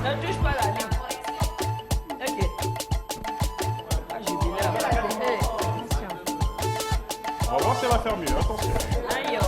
Ne touche pas la ligne. Ok. On va voir si elle va faire mieux. Attention. Aïe.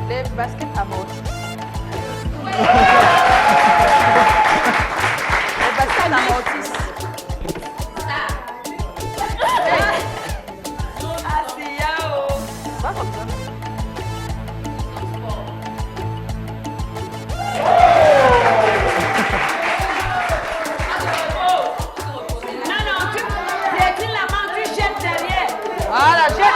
Les baskets amortis. Les baskets amortis. Pas comme ça. Non, tu piétines la main, tu jettes derrière. Voilà, jette.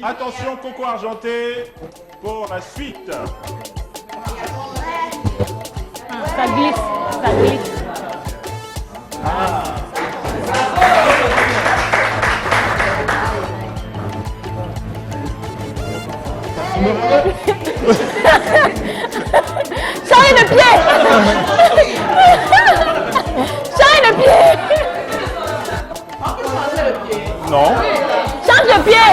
Attention, Coco Argenté pour la suite. Ça glisse, ça glisse. Change de pied. Change de pied. Non. Change de pied.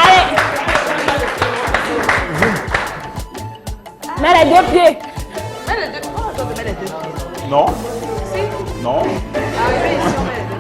Allez. Mets les deux pieds. Mets les deux. Pourquoi on doit mettre les deux pieds? Non. Si. Non. Arrivez ici, on met les deux.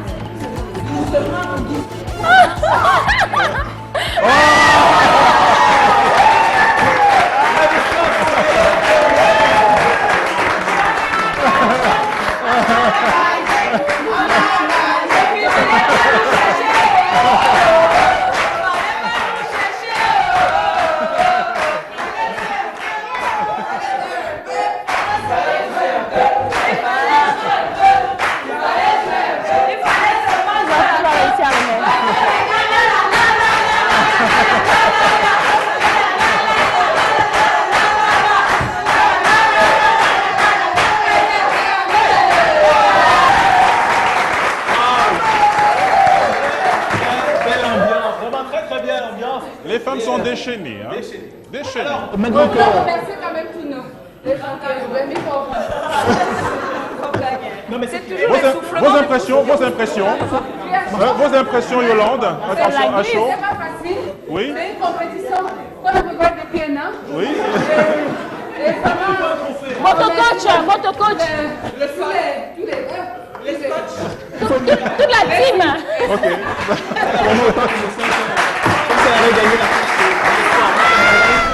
Les femmes sont déchaînées. Hein? Déchaînées. Maintenant que... On remercie quand même tous nous. Les gens qui ont vraiment Non, mais c'est toujours vos impressions, Yolande, attention à chaud. C'est pas facile. Oui. C'est une compétition. On regarde des pieds, non? Oui. Motocoach. Toute la team. Ok.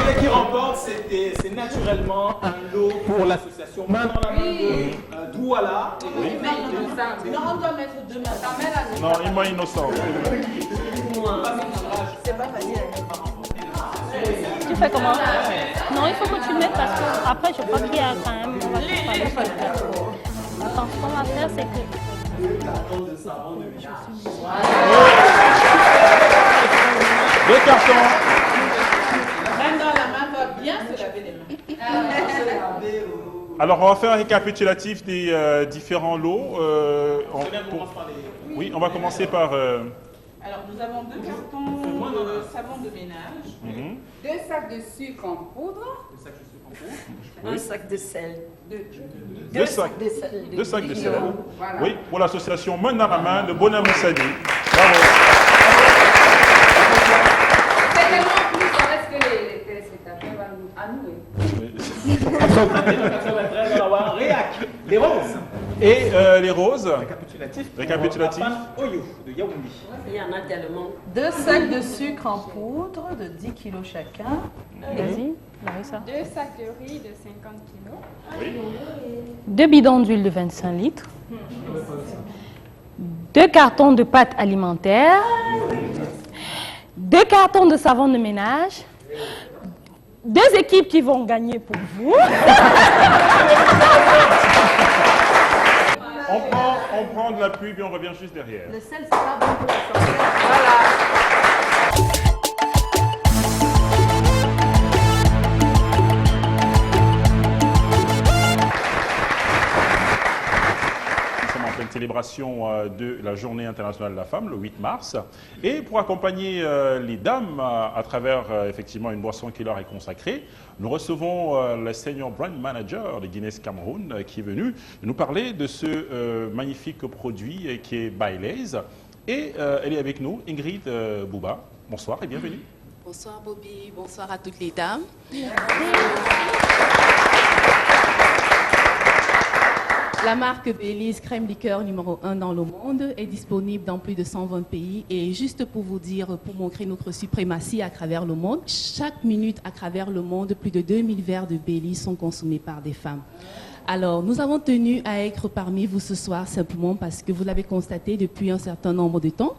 Celui qui remporte, c'est naturellement un lot pour l'association Main dans la main de Douala. Non, on doit mettre deux mains. Non, il m'a innocent. C'est pas facile. Tu fais comment? Non, il faut que tu le mettes parce que après je crois qu'il y a quand même. On va se parler sur le plateau. Attends, ce qu'on va faire, c'est que. Deux cartons. Main dans la main, va bien se laver les mains. Alors, on va faire un récapitulatif des différents lots. Oui, on va commencer par... Alors, nous avons deux cartons de savon de ménage, deux sacs de sucre en poudre, Un sac de sel. Deux sacs de sel. Deux sacs de sel. Voilà. Oui, pour l'association Main dans la main de Bonheur Moussadi. Bravo. C'est tellement plus, ça reste que les téléspectateurs à nous. Réac, les roses. Et les roses. Récapitulatif. Oyo de Yaoundé. Il y en a tellement. Deux sacs de sucre en poudre de 10 kg chacun. Vas-y, Larissa. Deux sacs de riz de 50 kg. Deux bidons d'huile de 25 litres. Deux cartons de pâte alimentaire. Deux cartons de savon de ménage. Deux équipes qui vont gagner pour vous. On prend de la pluie puis on revient juste derrière. Le sel, c'est pas bon pour la santé. Voilà. Nous sommes en pleine célébration. célébration de la Journée internationale de la femme, le 8 mars. Et pour accompagner les dames à travers effectivement une boisson qui leur est consacrée, nous recevons le senior brand manager de Guinness Cameroun qui est venu nous parler de ce magnifique produit qui est Baileys. Et elle est avec nous, Ingrid Bouba. Bonsoir et bienvenue. Bonsoir Bobby, bonsoir à toutes les dames. La marque Baileys crème liqueur numéro 1 dans le monde est disponible dans plus de 120 pays. Et juste pour vous dire, pour montrer notre suprématie à travers le monde, chaque minute à travers le monde, plus de 2000 verres de Baileys sont consommés par des femmes. Alors, nous avons tenu à être parmi vous ce soir simplement parce que vous l'avez constaté depuis un certain nombre de temps.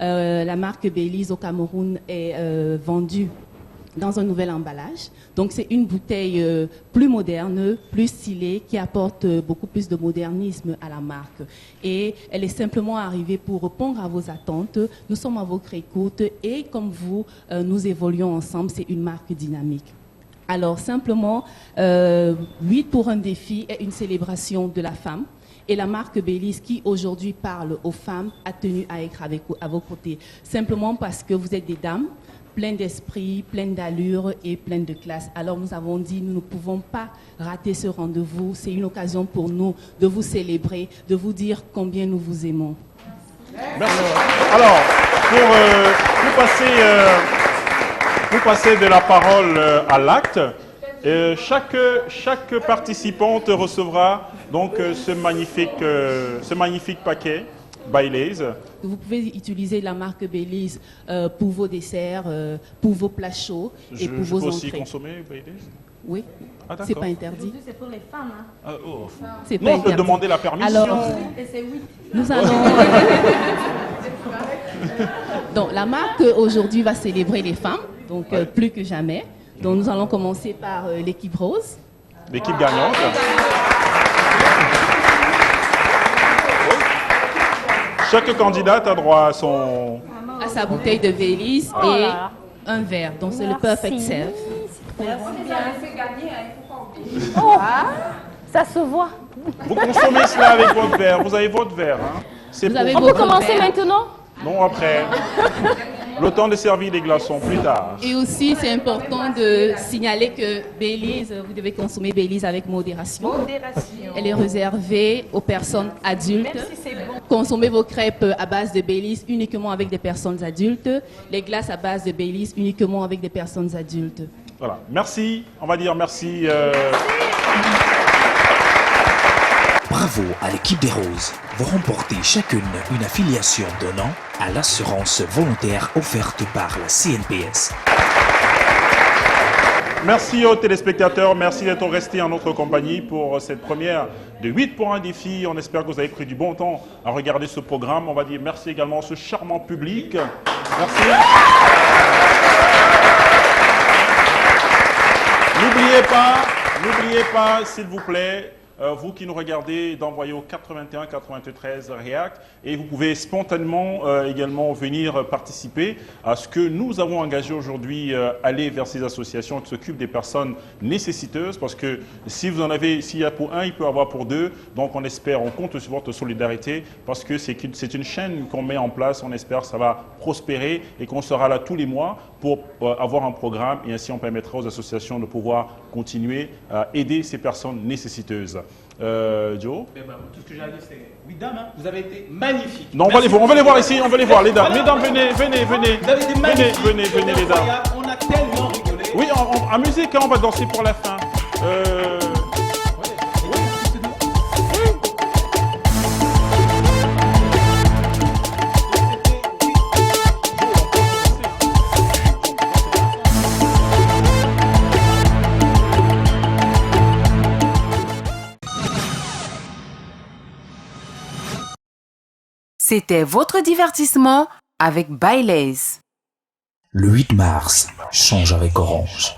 La marque Baileys au Cameroun est vendue dans un nouvel emballage. Donc c'est une bouteille plus moderne, plus stylée, qui apporte beaucoup plus de modernisme à la marque. Et elle est simplement arrivée pour répondre à vos attentes. Nous sommes à votre écoute et comme vous, nous évoluons ensemble. C'est une marque dynamique. Alors simplement, 8 pour un défi est une célébration de la femme. Et la marque Baileys, qui aujourd'hui parle aux femmes, a tenu à être à vos côtés. Simplement parce que vous êtes des dames, pleines d'esprit, pleines d'allure et pleines de classe. Alors nous avons dit, nous ne pouvons pas rater ce rendez-vous. C'est une occasion pour nous de vous célébrer, de vous dire combien nous vous aimons. Merci. Alors, pour passer de la parole à l'acte, chaque participante recevra donc ce magnifique paquet Baileys. Vous pouvez utiliser la marque Baileys pour vos desserts, pour vos plats chauds et pour vos entrées. Je peux aussi consommer Baileys? Oui, c'est pas interdit. C'est pour les femmes. Hein. C'est pas non, on interdit. peut demander la permission. Alors, nous allons... Donc, la marque aujourd'hui va célébrer les femmes, donc plus que jamais. Donc, nous allons commencer par l'équipe rose. L'équipe gagnante. Chaque candidate a droit à sa bouteille de Baileys et un verre. Donc, c'est le perfect serve. Merci bien. Fait gagner, il faut pas oublier. Ça se voit. Vous consommez cela avec votre verre. Vous avez votre verre. Hein. On peut commencer maintenant? Non, après. Le temps de servir les glaçons, plus tard. Et aussi, c'est important de signaler que Baileys, vous devez consommer Baileys avec modération. Elle est réservée aux personnes adultes. Même si c'est bon. Consommez vos crêpes à base de Baileys uniquement avec des personnes adultes. Les glaces à base de Baileys uniquement avec des personnes adultes. Voilà. Merci. On va dire merci. Bravo à l'équipe des Roses. Vous remportez chacune une affiliation donnant à l'assurance volontaire offerte par la CNPS. Merci aux téléspectateurs, merci d'être restés en notre compagnie pour cette première de 8 pour un défi. On espère que vous avez pris du bon temps à regarder ce programme. On va dire merci également à ce charmant public. Merci. N'oubliez pas, s'il vous plaît, vous qui nous regardez, d'envoyer au 81 93 React et vous pouvez spontanément également venir participer à ce que nous avons engagé aujourd'hui, aller vers ces associations qui s'occupent des personnes nécessiteuses parce que si vous en avez, s'il y a pour un, il peut y avoir pour deux. Donc on espère, on compte sur votre solidarité parce que c'est une chaîne qu'on met en place. On espère que ça va prospérer et qu'on sera là tous les mois pour avoir un programme et ainsi on permettra aux associations de pouvoir continuer à aider ces personnes nécessiteuses. Joe? Tout ce que j'ai à dire, c'est oui, dames, hein, vous avez été magnifiques. Non, on va les voir ici, on va les voir, les dames. Mesdames, venez. Vous avez été magnifiques. Venez, les dames. On a tellement rigolé. Oui, en musique, hein, on va danser pour la fin. C'était votre divertissement avec Baileys. Le 8 mars, change avec Orange.